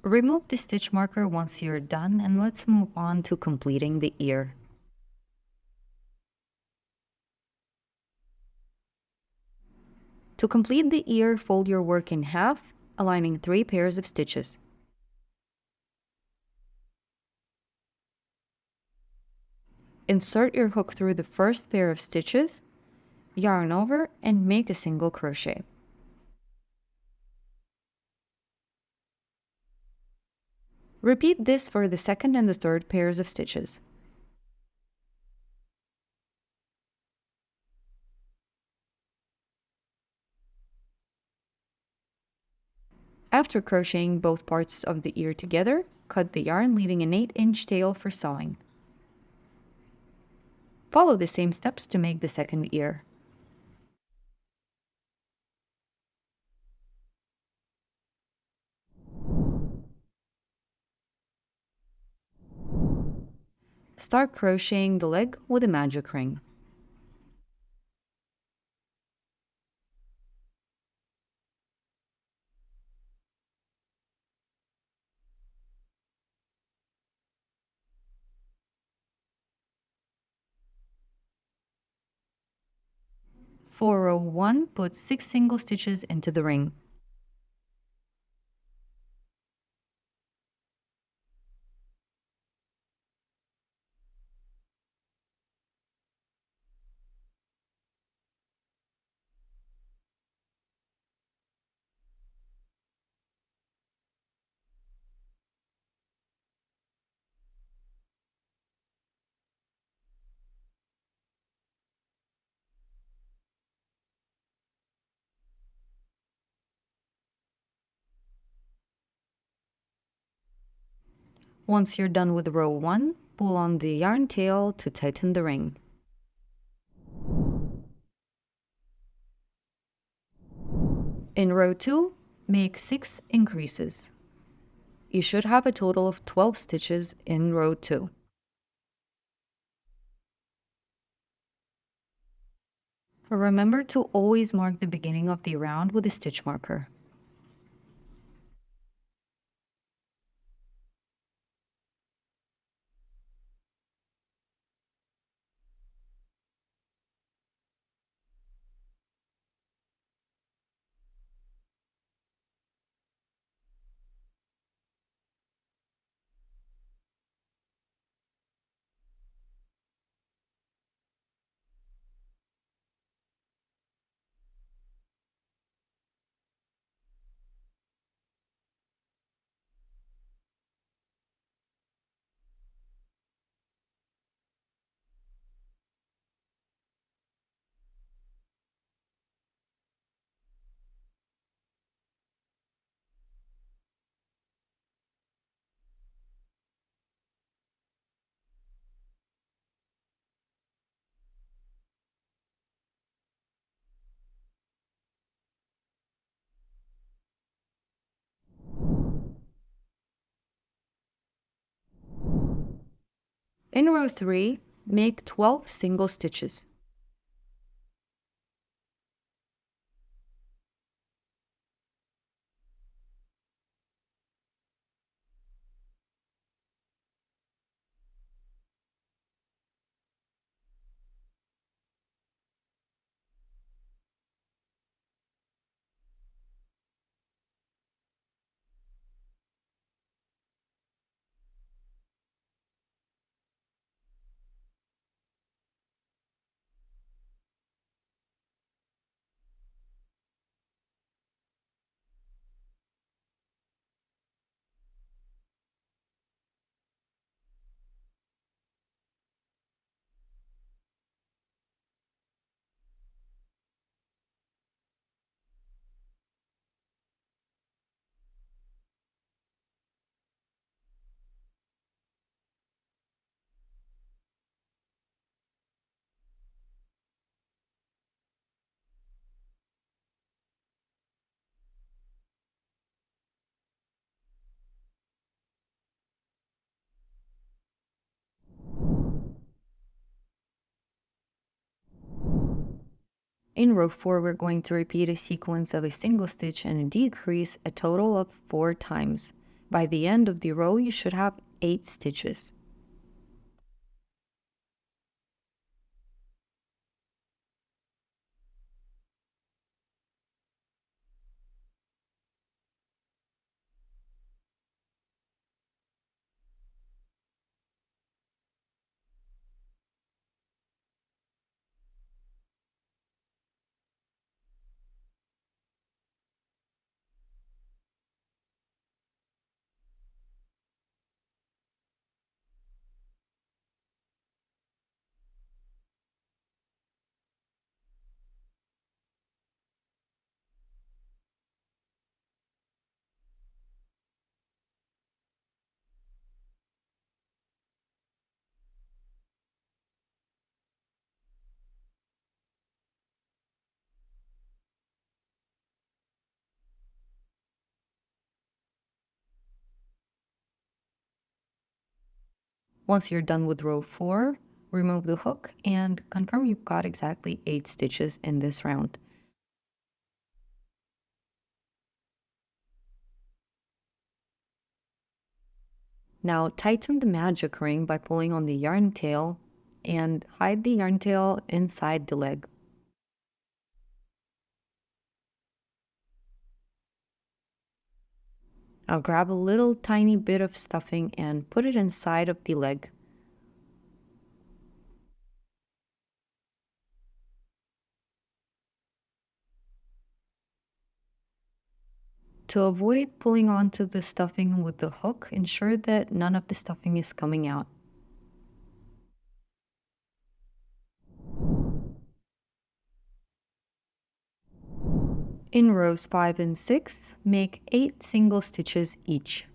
Remove the stitch marker once you're done, and let's move on to completing the ear. To complete the ear, fold your work in half, aligning 3 pairs of stitches. Insert your hook through the first pair of stitches, yarn over, and make a single crochet. Repeat this for the second and the third pairs of stitches. After crocheting both parts of the ear together, cut the yarn, leaving an 8-inch tail for sewing. Follow the same steps to make the second ear. Start crocheting the leg with a magic ring. For row 1, put 6 single stitches into the ring. Once you're done with row 1, pull on the yarn tail to tighten the ring. In row 2, make 6 increases. You should have a total of 12 stitches in row 2. Remember to always mark the beginning of the round with a stitch marker. In row 3, make 12 single stitches. In row 4, we're going to repeat a sequence of a single stitch and a decrease a total of 4 times. By the end of the row, you should have 8 stitches. Once you're done with row 4, remove the hook and confirm you've got exactly 8 stitches in this round. Now tighten the magic ring by pulling on the yarn tail and hide the yarn tail inside the leg. Now grab a little tiny bit of stuffing and put it inside of the leg. To avoid pulling onto the stuffing with the hook, ensure that none of the stuffing is coming out. In rows 5 and 6, make 8 single stitches each.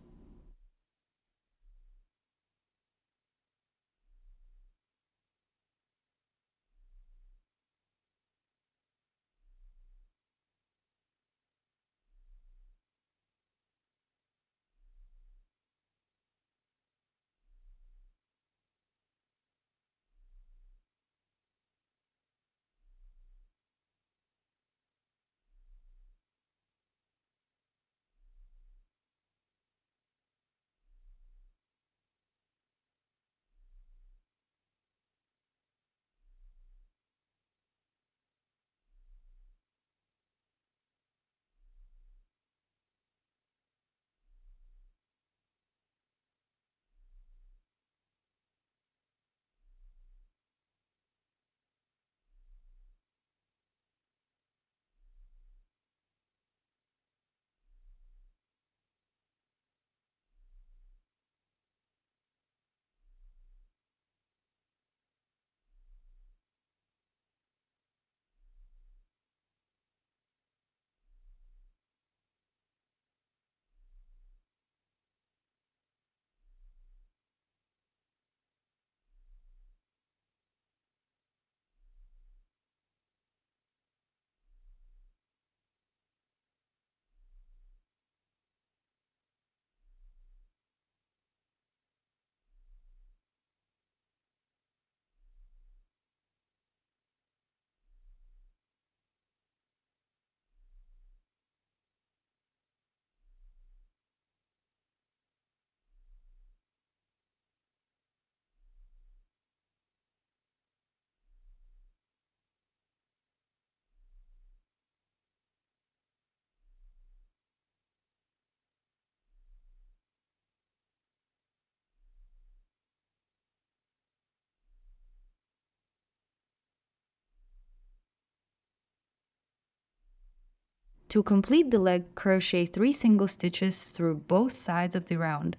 To complete the leg, crochet 3 single stitches through both sides of the round.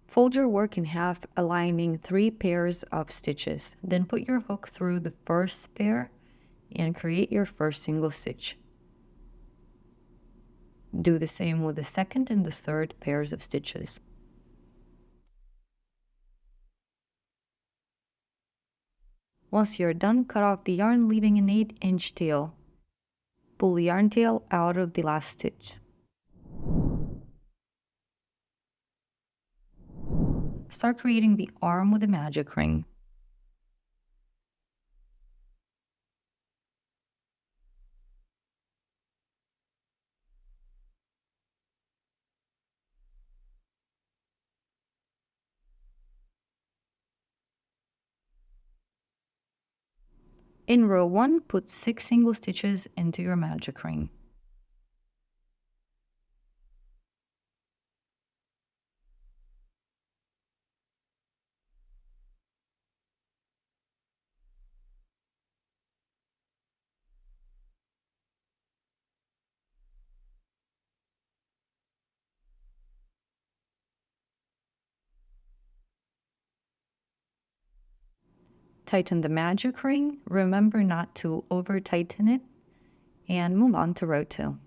Fold your work in half, aligning 3 pairs of stitches. Then put your hook through the first pair and create your first single stitch. Do the same with the second and the third pairs of stitches. Once you're done, cut off the yarn, leaving an 8-inch tail. Pull the yarn tail out of the last stitch. Start creating the arm with a magic ring. In row 1, put 6 single stitches into your magic ring. Tighten the magic ring. Remember not to over tighten it, and move on to row 2.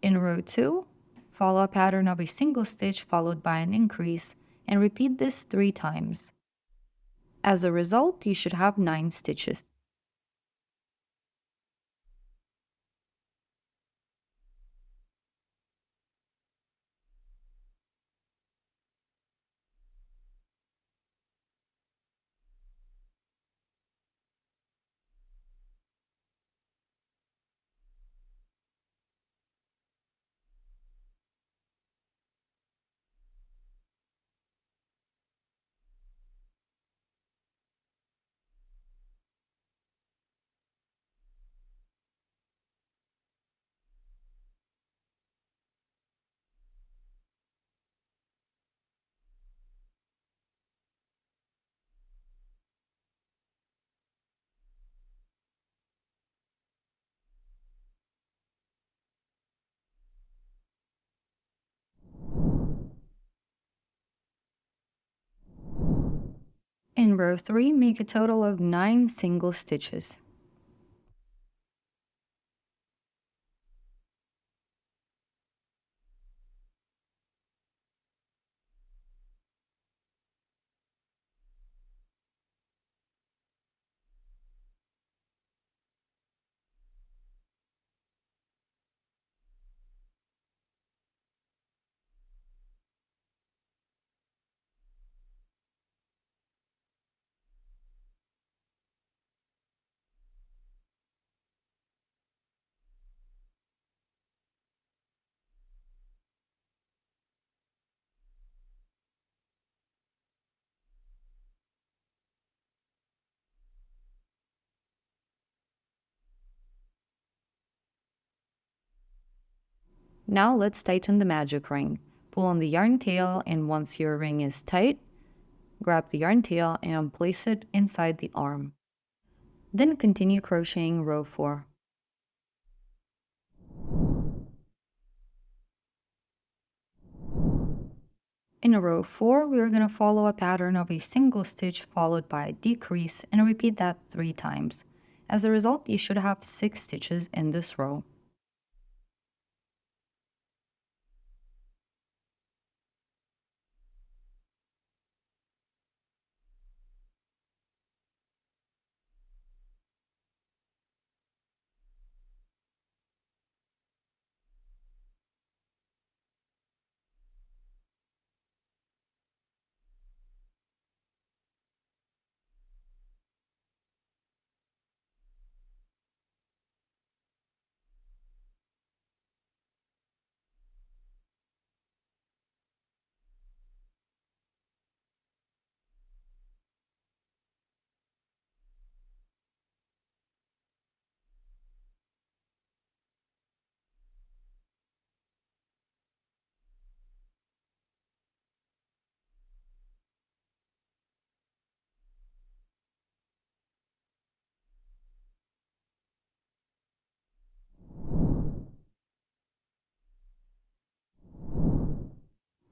In row 2, follow a pattern of a single stitch followed by an increase, and repeat this 3 times. As a result, you should have 9 stitches. In row 3, make a total of 9 single stitches. Now let's tighten the magic ring. Pull on the yarn tail, and once your ring is tight, grab the yarn tail and place it inside the arm. Then continue crocheting row 4. In row 4, we are going to follow a pattern of a single stitch followed by a decrease, and repeat that 3 times. As a result, you should have 6 stitches in this row.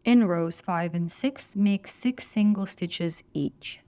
In rows 5 and 6, make 6 single stitches each.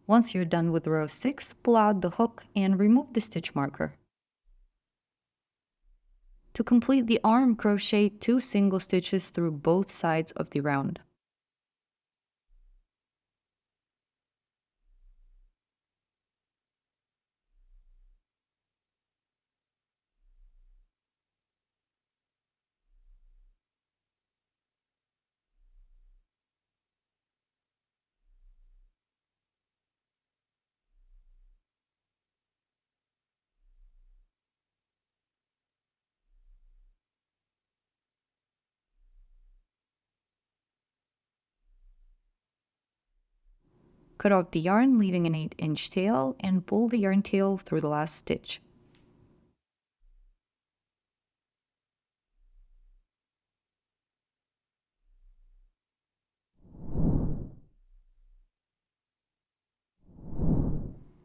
Once you're done with row 6, pull out the hook and remove the stitch marker. To complete the arm, crochet 2 single stitches through both sides of the round. Cut off the yarn, leaving an 8-inch tail, and pull the yarn tail through the last stitch.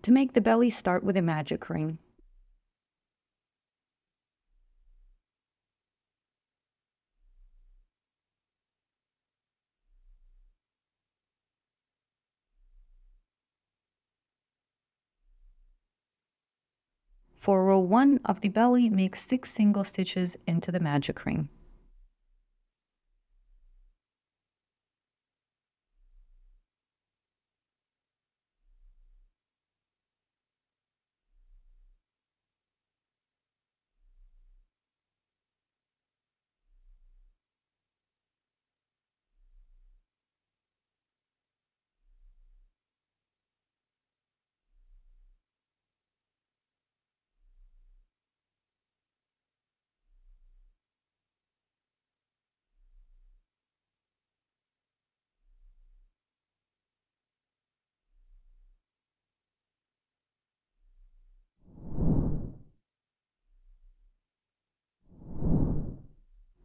To make the belly, start with a magic ring. For row 1 of the belly, make 6 single stitches into the magic ring.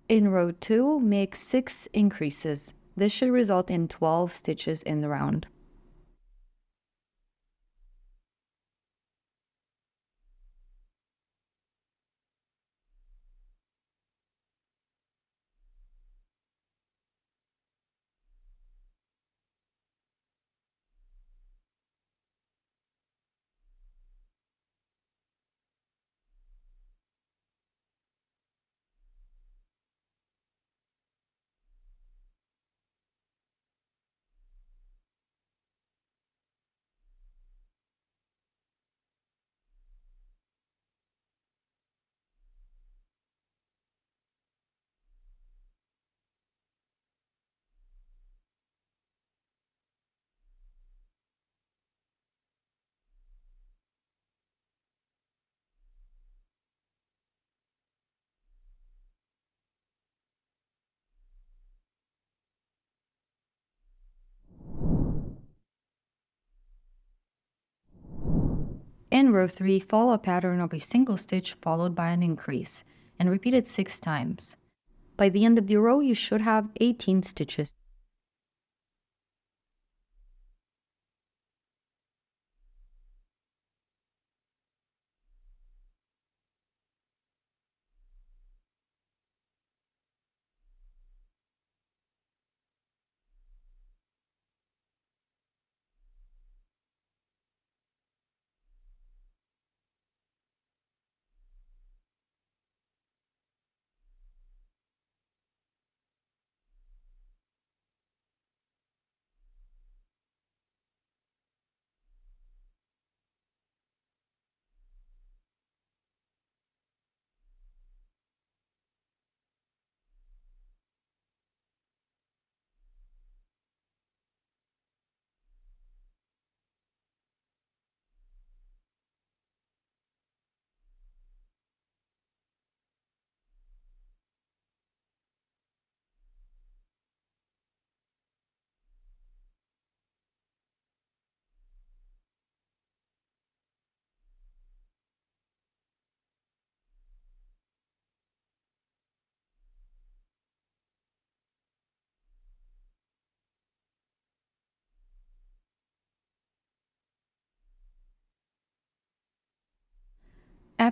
In row 2, make 6 increases. This should result in 12 stitches in the round. In row 3, follow a pattern of a single stitch followed by an increase, and repeat it 6 times. By the end of the row, you should have 18 stitches.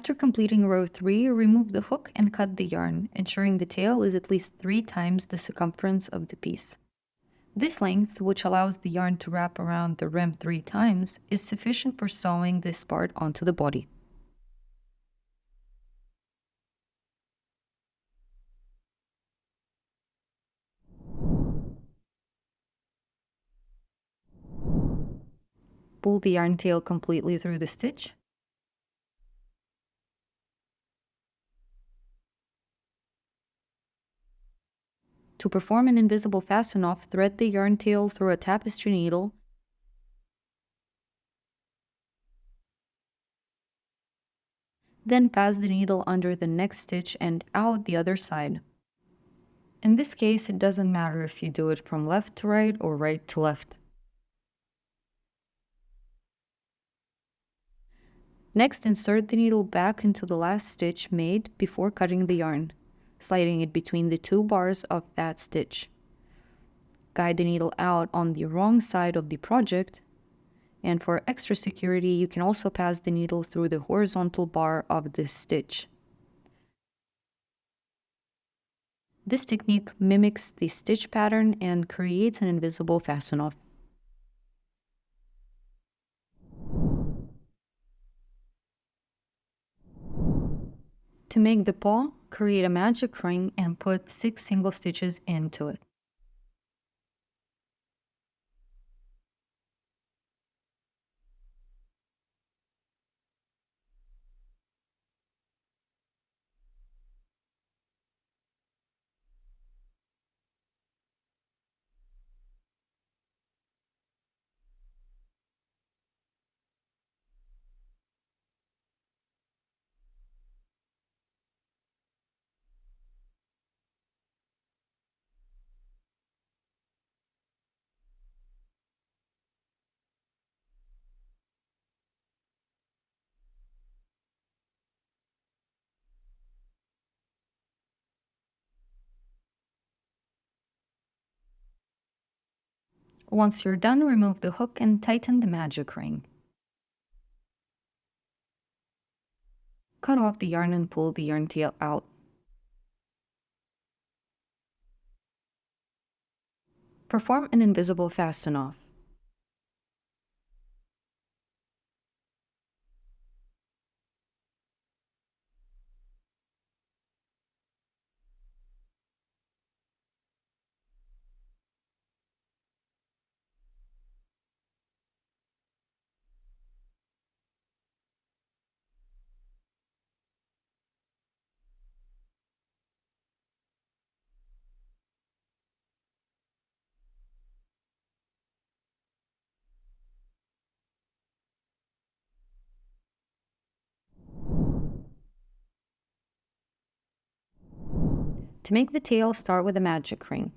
After completing row 3, remove the hook and cut the yarn, ensuring the tail is at least 3 times the circumference of the piece. This length, which allows the yarn to wrap around the rim 3 times, is sufficient for sewing this part onto the body. Pull the yarn tail completely through the stitch. To perform an invisible fasten off, thread the yarn tail through a tapestry needle, then pass the needle under the next stitch and out the other side. In this case, it doesn't matter if you do it from left to right or right to left. Next, insert the needle back into the last stitch made before cutting the yarn, sliding it between the 2 bars of that stitch. Guide the needle out on the wrong side of the project, and for extra security, you can also pass the needle through the horizontal bar of this stitch. This technique mimics the stitch pattern and creates an invisible fasten off. To make the paw, create a magic ring and put 6 single stitches into it. Once you're done, remove the hook and tighten the magic ring. Cut off the yarn and pull the yarn tail out. Perform an invisible fasten off. To make the tail, start with a magic ring.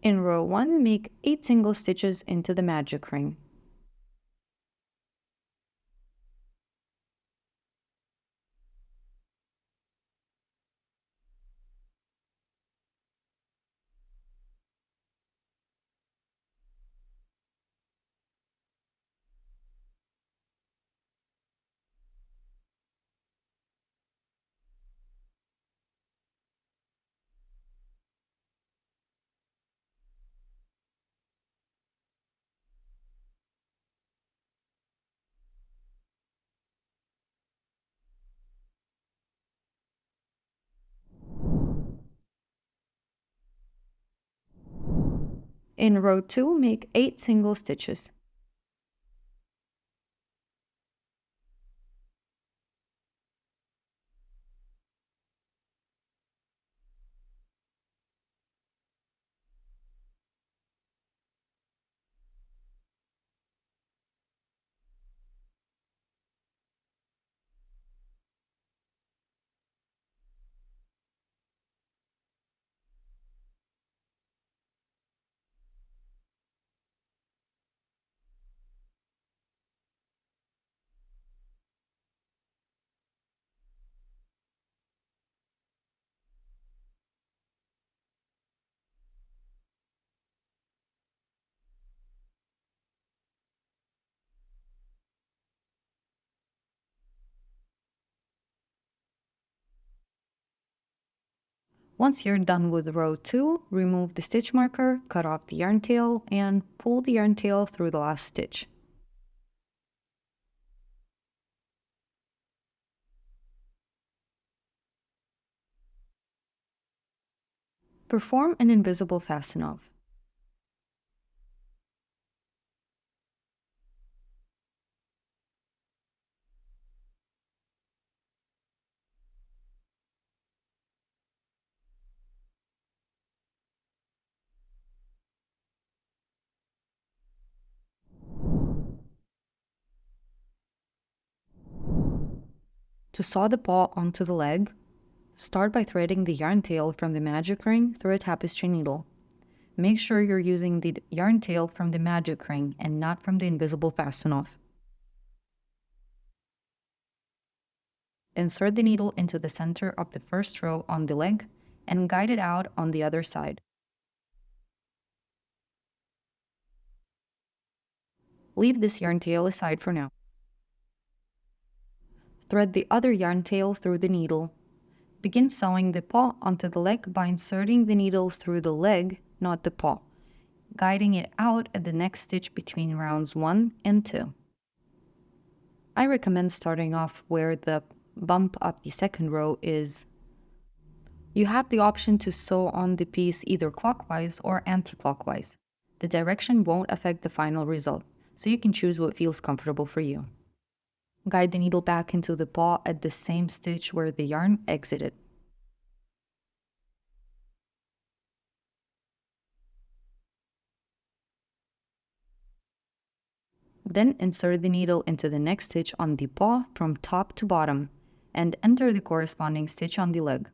In row 1, make 8 single stitches into the magic ring. In row 2, make 8 single stitches. Once you're done with row 2, remove the stitch marker, cut off the yarn tail, and pull the yarn tail through the last stitch. Perform an invisible fasten off. To sew the paw onto the leg, start by threading the yarn tail from the magic ring through a tapestry needle. Make sure you're using the yarn tail from the magic ring and not from the invisible fasten off. Insert the needle into the center of the first row on the leg and guide it out on the other side. Leave this yarn tail aside for now. Thread the other yarn tail through the needle. Begin sewing the paw onto the leg by inserting the needle through the leg, not the paw, guiding it out at the next stitch between rounds 1 and 2. I recommend starting off where the bump of the second row is. You have the option to sew on the piece either clockwise or anti-clockwise. The direction won't affect the final result, so you can choose what feels comfortable for you. Guide the needle back into the paw at the same stitch where the yarn exited. Then insert the needle into the next stitch on the paw from top to bottom and enter the corresponding stitch on the leg.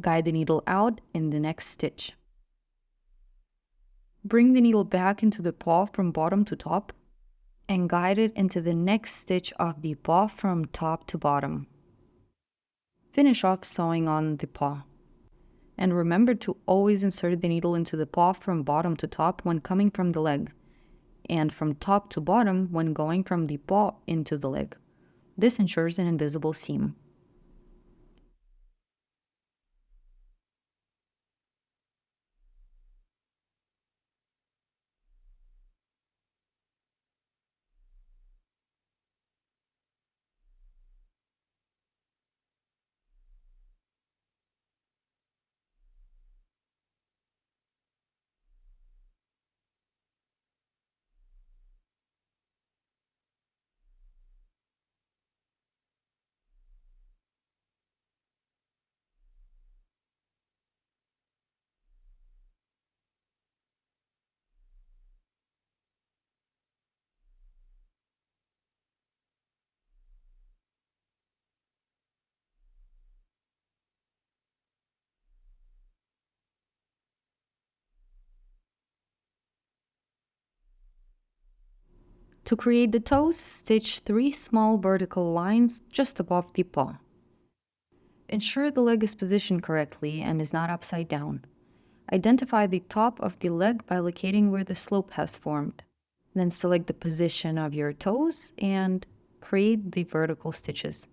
Guide the needle out in the next stitch. Bring the needle back into the paw from bottom to top and guide it into the next stitch of the paw from top to bottom. Finish off sewing on the paw. And remember to always insert the needle into the paw from bottom to top when coming from the leg, and from top to bottom when going from the paw into the leg. This ensures an invisible seam. To create the toes, stitch 3 small vertical lines just above the paw. Ensure the leg is positioned correctly and is not upside down. Identify the top of the leg by locating where the slope has formed. Then select the position of your toes and create the vertical stitches.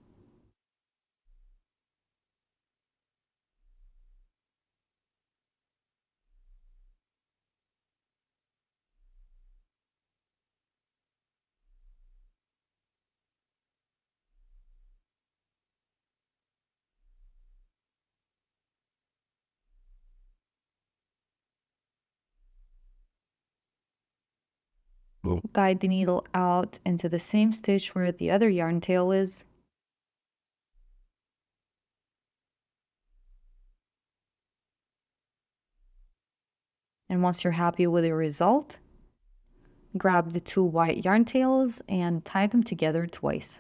Guide the needle out into the same stitch where the other yarn tail is. And once you're happy with your result, grab the 2 white yarn tails and tie them together twice.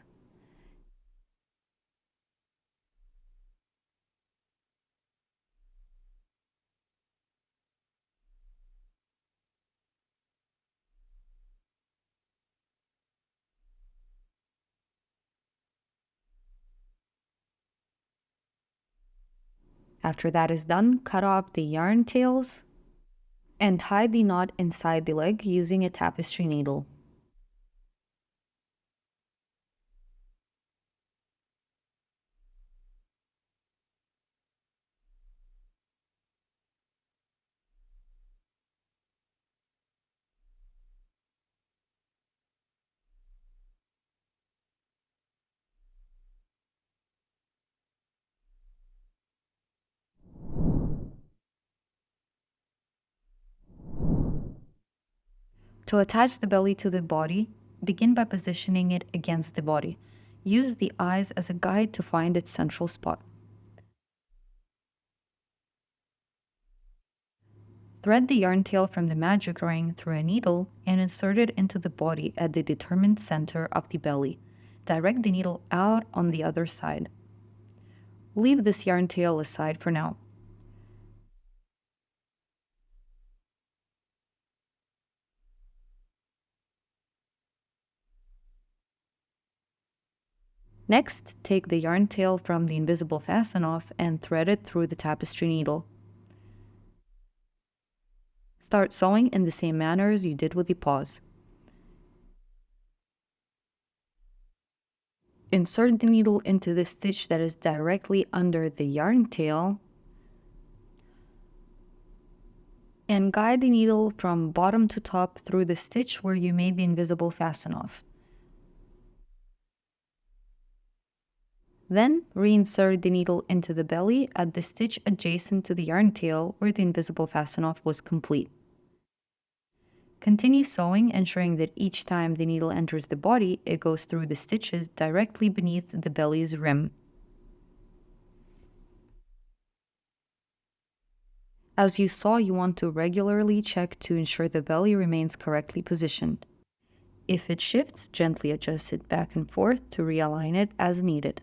After that is done, cut off the yarn tails and tie the knot inside the leg using a tapestry needle. To attach the belly to the body, begin by positioning it against the body. Use the eyes as a guide to find its central spot. Thread the yarn tail from the magic ring through a needle and insert it into the body at the determined center of the belly. Direct the needle out on the other side. Leave this yarn tail aside for now. Next, take the yarn tail from the invisible fasten off and thread it through the tapestry needle. Start sewing in the same manner as you did with the paws. Insert the needle into the stitch that is directly under the yarn tail and guide the needle from bottom to top through the stitch where you made the invisible fasten off. Then reinsert the needle into the belly at the stitch adjacent to the yarn tail where the invisible fasten off was complete. Continue sewing, ensuring that each time the needle enters the body, it goes through the stitches directly beneath the belly's rim. As you saw, you want to regularly check to ensure the belly remains correctly positioned. If it shifts, gently adjust it back and forth to realign it as needed.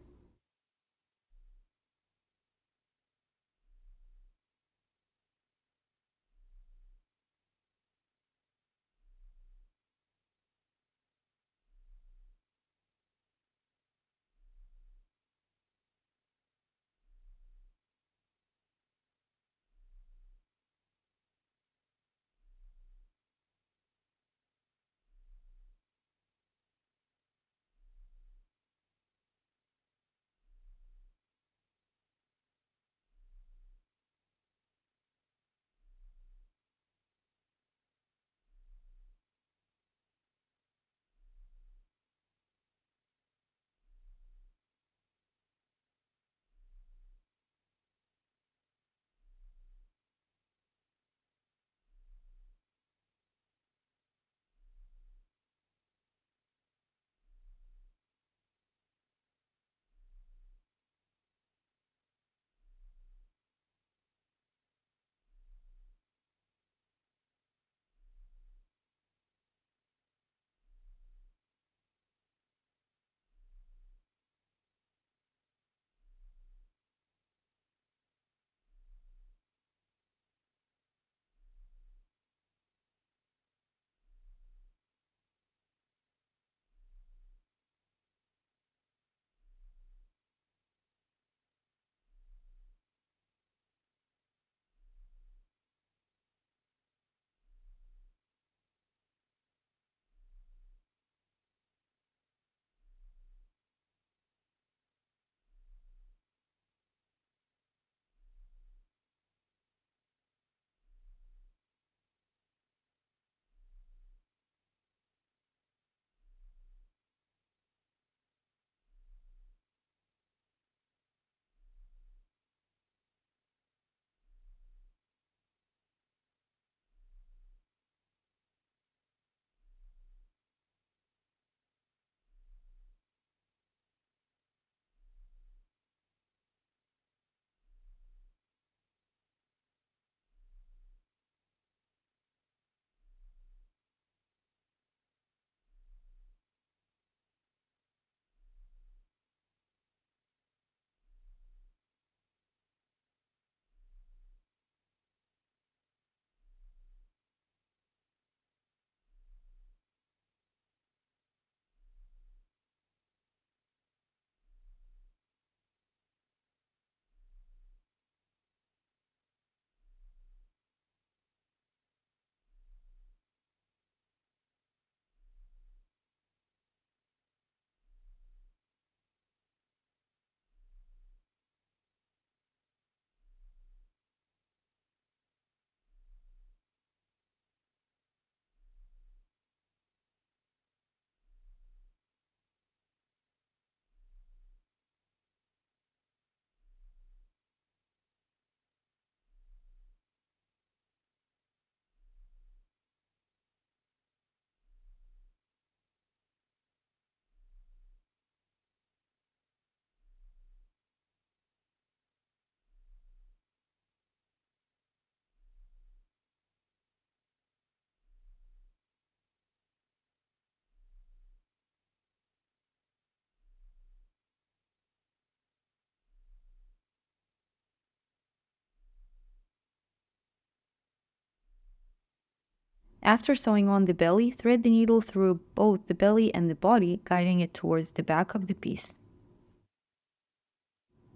After sewing on the belly, thread the needle through both the belly and the body, guiding it towards the back of the piece.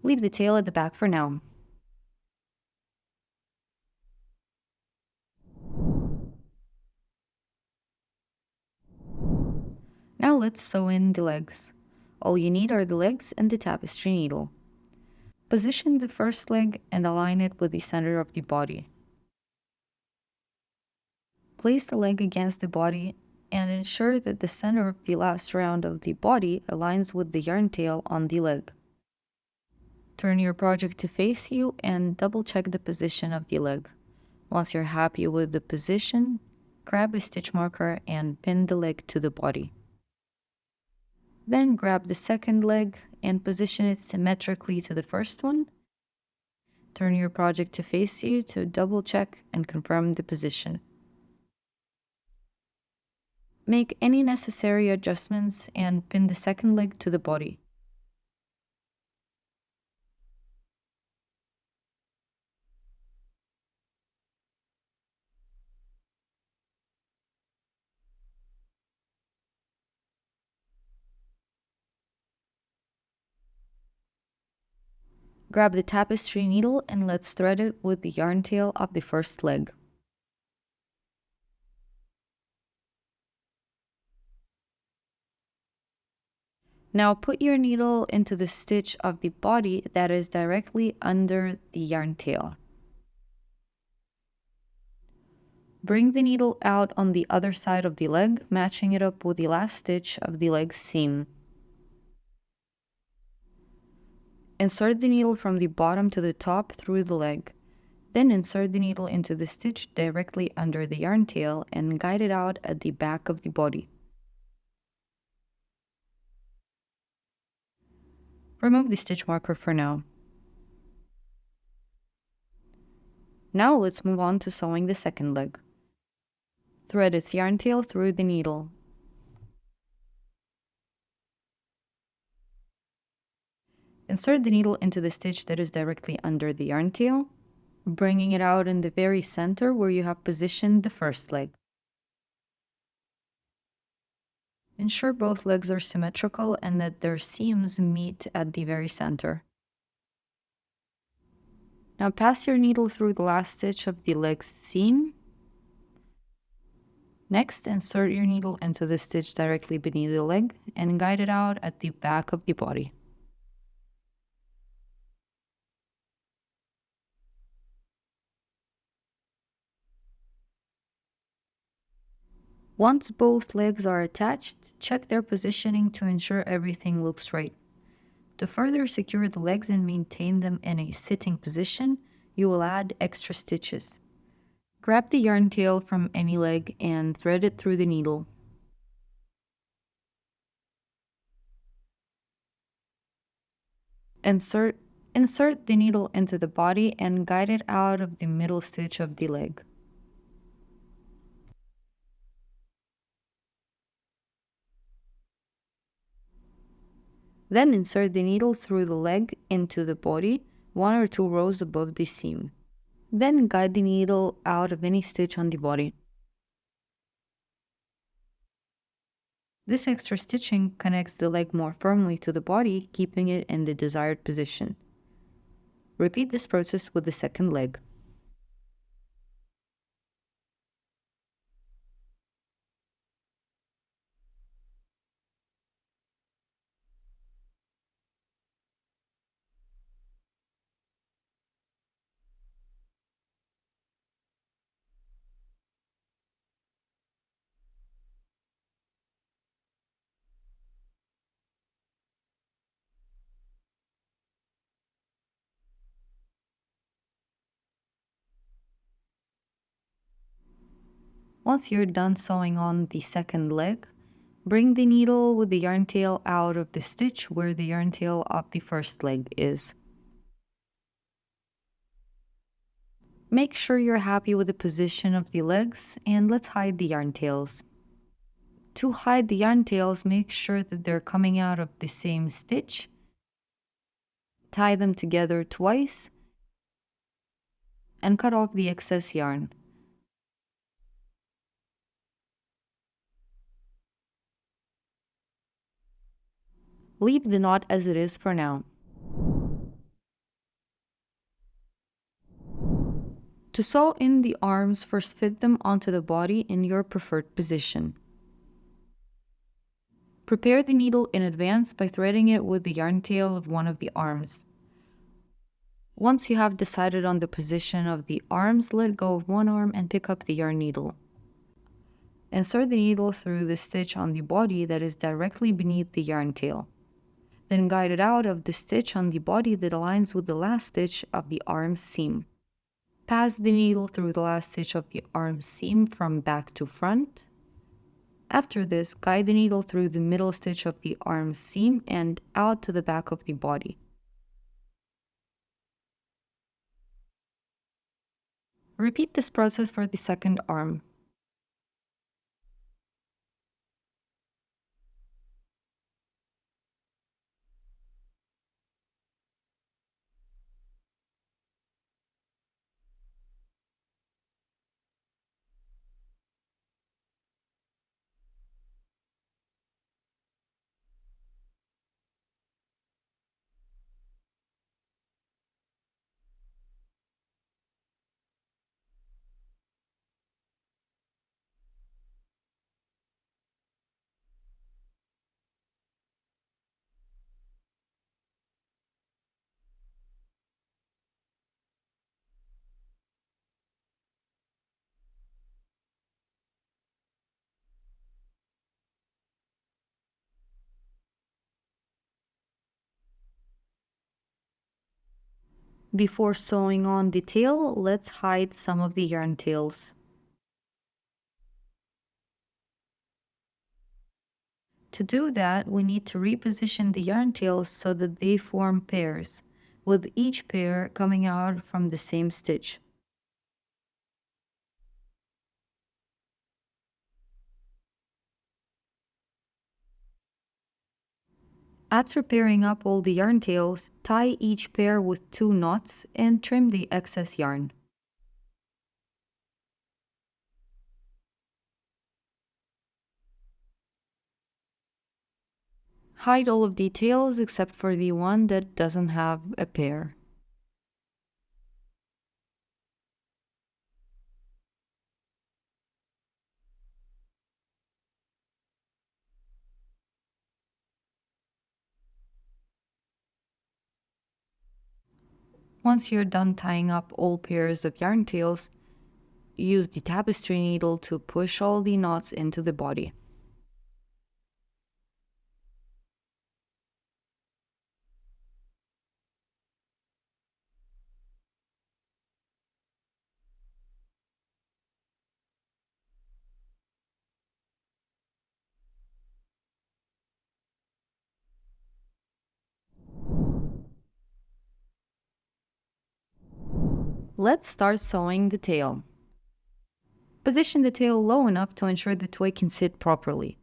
Leave the tail at the back for now. Now let's sew in the legs. All you need are the legs and the tapestry needle. Position the first leg and align it with the center of the body. Place the leg against the body and ensure that the center of the last round of the body aligns with the yarn tail on the leg. Turn your project to face you and double check the position of the leg. Once you're happy with the position, grab a stitch marker and pin the leg to the body. Then grab the second leg and position it symmetrically to the first one. Turn your project to face you to double check and confirm the position. Make any necessary adjustments and pin the second leg to the body. Grab the tapestry needle and let's thread it with the yarn tail of the first leg. Now put your needle into the stitch of the body that is directly under the yarn tail. Bring the needle out on the other side of the leg, matching it up with the last stitch of the leg seam. Insert the needle from the bottom to the top through the leg. Then insert the needle into the stitch directly under the yarn tail and guide it out at the back of the body. Remove the stitch marker for now. Now let's move on to sewing the second leg. Thread its yarn tail through the needle. Insert the needle into the stitch that is directly under the yarn tail, bringing it out in the very center where you have positioned the first leg. Ensure both legs are symmetrical and that their seams meet at the very center. Now pass your needle through the last stitch of the leg's seam. Next, insert your needle into the stitch directly beneath the leg and guide it out at the back of the body. Once both legs are attached, check their positioning to ensure everything looks right. To further secure the legs and maintain them in a sitting position, you will add extra stitches. Grab the yarn tail from any leg and thread it through the needle. Insert the needle into the body and guide it out of the middle stitch of the leg. Then insert the needle through the leg into the body, 1 or 2 rows above the seam. Then guide the needle out of any stitch on the body. This extra stitching connects the leg more firmly to the body, keeping it in the desired position. Repeat this process with the second leg. Once you're done sewing on the second leg, bring the needle with the yarn tail out of the stitch where the yarn tail of the first leg is. Make sure you're happy with the position of the legs and let's hide the yarn tails. To hide the yarn tails, make sure that they're coming out of the same stitch. Tie them together twice and cut off the excess yarn. Leave the knot as it is for now. To sew in the arms, first fit them onto the body in your preferred position. Prepare the needle in advance by threading it with the yarn tail of one of the arms. Once you have decided on the position of the arms, let go of one arm and pick up the yarn needle. Insert the needle through the stitch on the body that is directly beneath the yarn tail. Then guide it out of the stitch on the body that aligns with the last stitch of the arm seam. Pass the needle through the last stitch of the arm seam from back to front. After this, guide the needle through the middle stitch of the arm seam and out to the back of the body. Repeat this process for the second arm. Before sewing on the tail, let's hide some of the yarn tails. To do that, we need to reposition the yarn tails so that they form pairs, with each pair coming out from the same stitch. After pairing up all the yarn tails, tie each pair with 2 knots and trim the excess yarn. Hide all of the tails except for the one that doesn't have a pair. Once you're done tying up all pairs of yarn tails, use the tapestry needle to push all the knots into the body. Let's start sewing the tail. Position the tail low enough to ensure the toy can sit properly.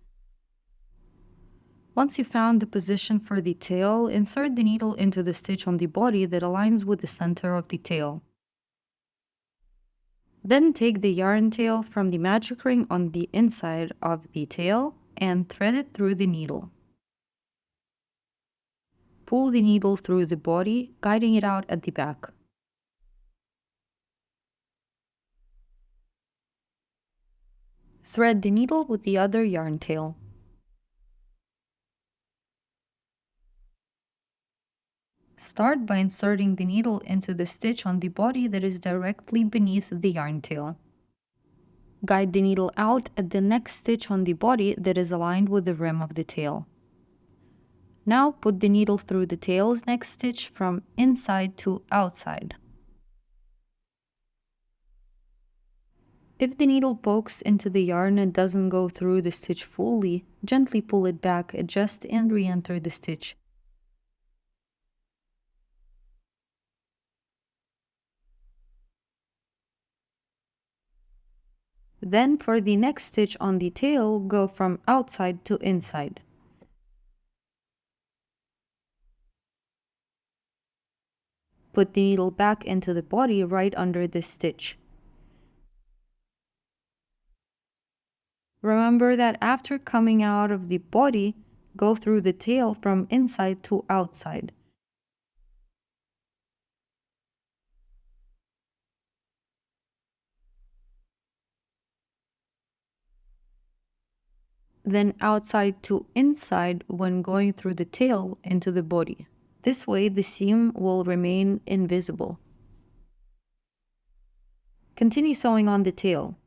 Once you found the position for the tail, insert the needle into the stitch on the body that aligns with the center of the tail. Then take the yarn tail from the magic ring on the inside of the tail and thread it through the needle. Pull the needle through the body, guiding it out at the back. Thread the needle with the other yarn tail. Start by inserting the needle into the stitch on the body that is directly beneath the yarn tail. Guide the needle out at the next stitch on the body that is aligned with the rim of the tail. Now put the needle through the tail's next stitch from inside to outside. If the needle pokes into the yarn and doesn't go through the stitch fully, gently pull it back, adjust and re-enter the stitch. Then for the next stitch on the tail, go from outside to inside. Put the needle back into the body right under this stitch. Remember that after coming out of the body, Go through the tail from inside to outside. Then outside to inside when going through the tail into the body. This way the seam will remain invisible. Continue sewing on the tail.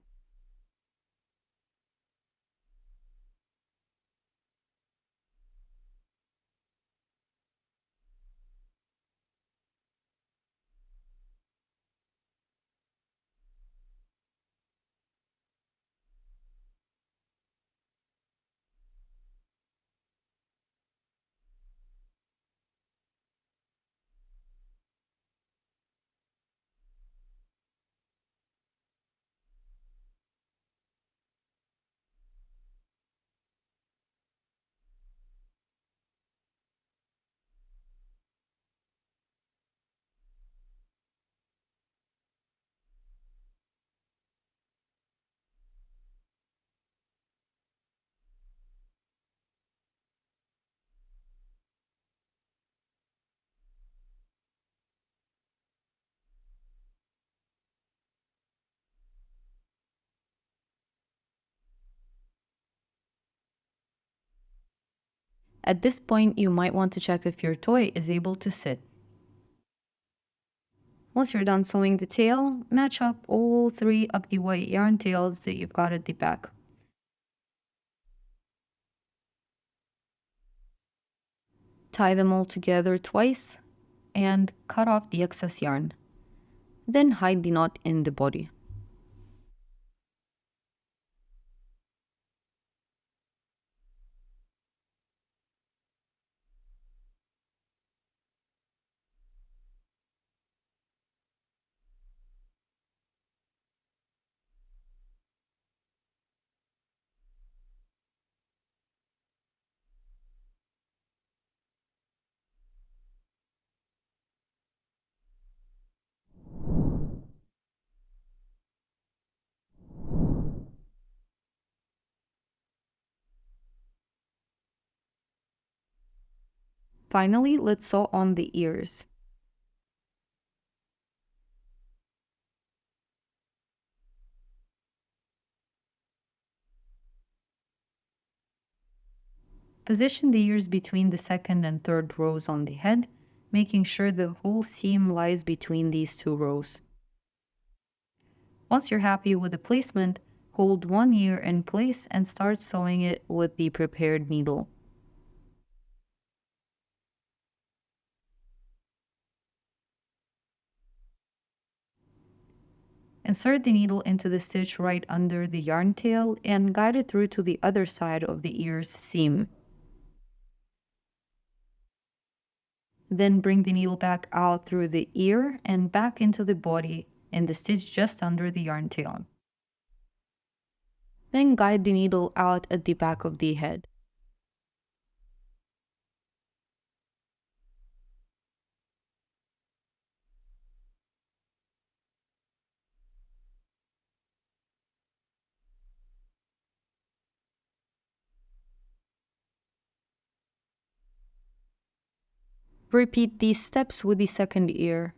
At this point, you might want to check if your toy is able to sit. Once you're done sewing the tail, match up all 3 of the white yarn tails that you've got at the back. Tie them all together twice and cut off the excess yarn. Then hide the knot in the body. Finally, let's sew on the ears. Position the ears between the second and third rows on the head, making sure the whole seam lies between these 2 rows. Once you're happy with the placement, hold one ear in place and start sewing it with the prepared needle. Insert the needle into the stitch right under the yarn tail and guide it through to the other side of the ear's seam. Then bring the needle back out through the ear and back into the body in the stitch just under the yarn tail. Then guide the needle out at the back of the head. Repeat these steps with the second ear.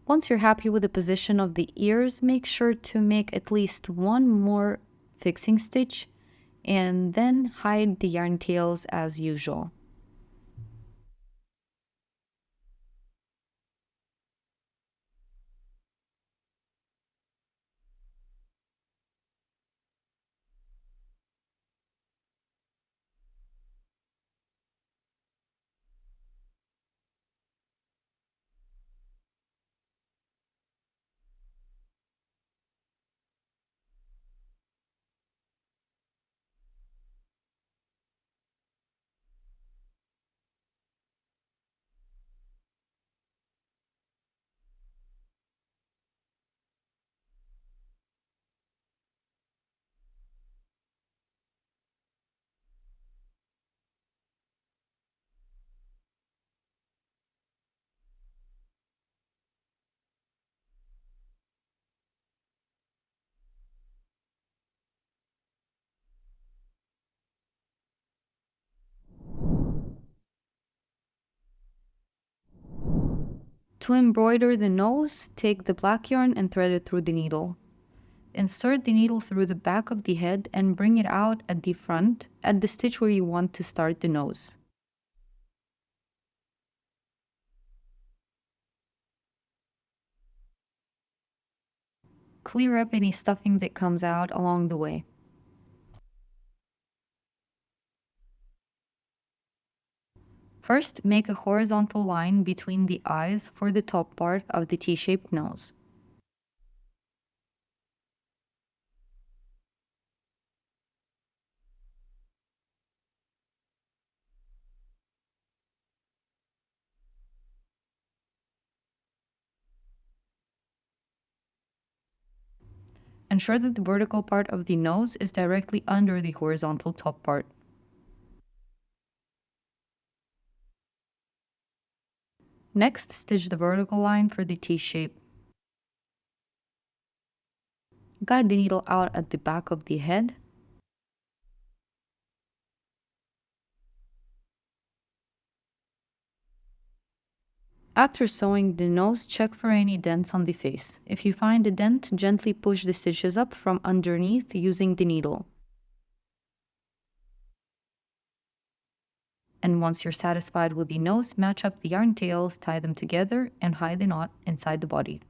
Once you're happy with the position of the ears, make sure to make at least one more fixing stitch and then hide the yarn tails as usual. To embroider the nose, take the black yarn and thread it through the needle. Insert the needle through the back of the head and bring it out at the front at the stitch where you want to start the nose. Clear up any stuffing that comes out along the way. First, make a horizontal line between the eyes for the top part of the T-shaped nose. Ensure that the vertical part of the nose is directly under the horizontal top part. Next, stitch the vertical line for the T-shape. Guide the needle out at the back of the head. After sewing the nose, check for any dents on the face. If you find a dent, gently push the stitches up from underneath using the needle. And once you're satisfied with the nose, match up the yarn tails, tie them together, and hide the knot inside the body.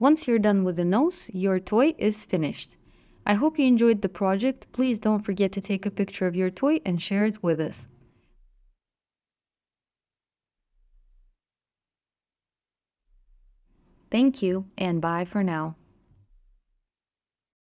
Once you're done with the nose, your toy is finished. I hope you enjoyed the project. Please don't forget to take a picture of your toy and share it with us. Thank you, and bye for now.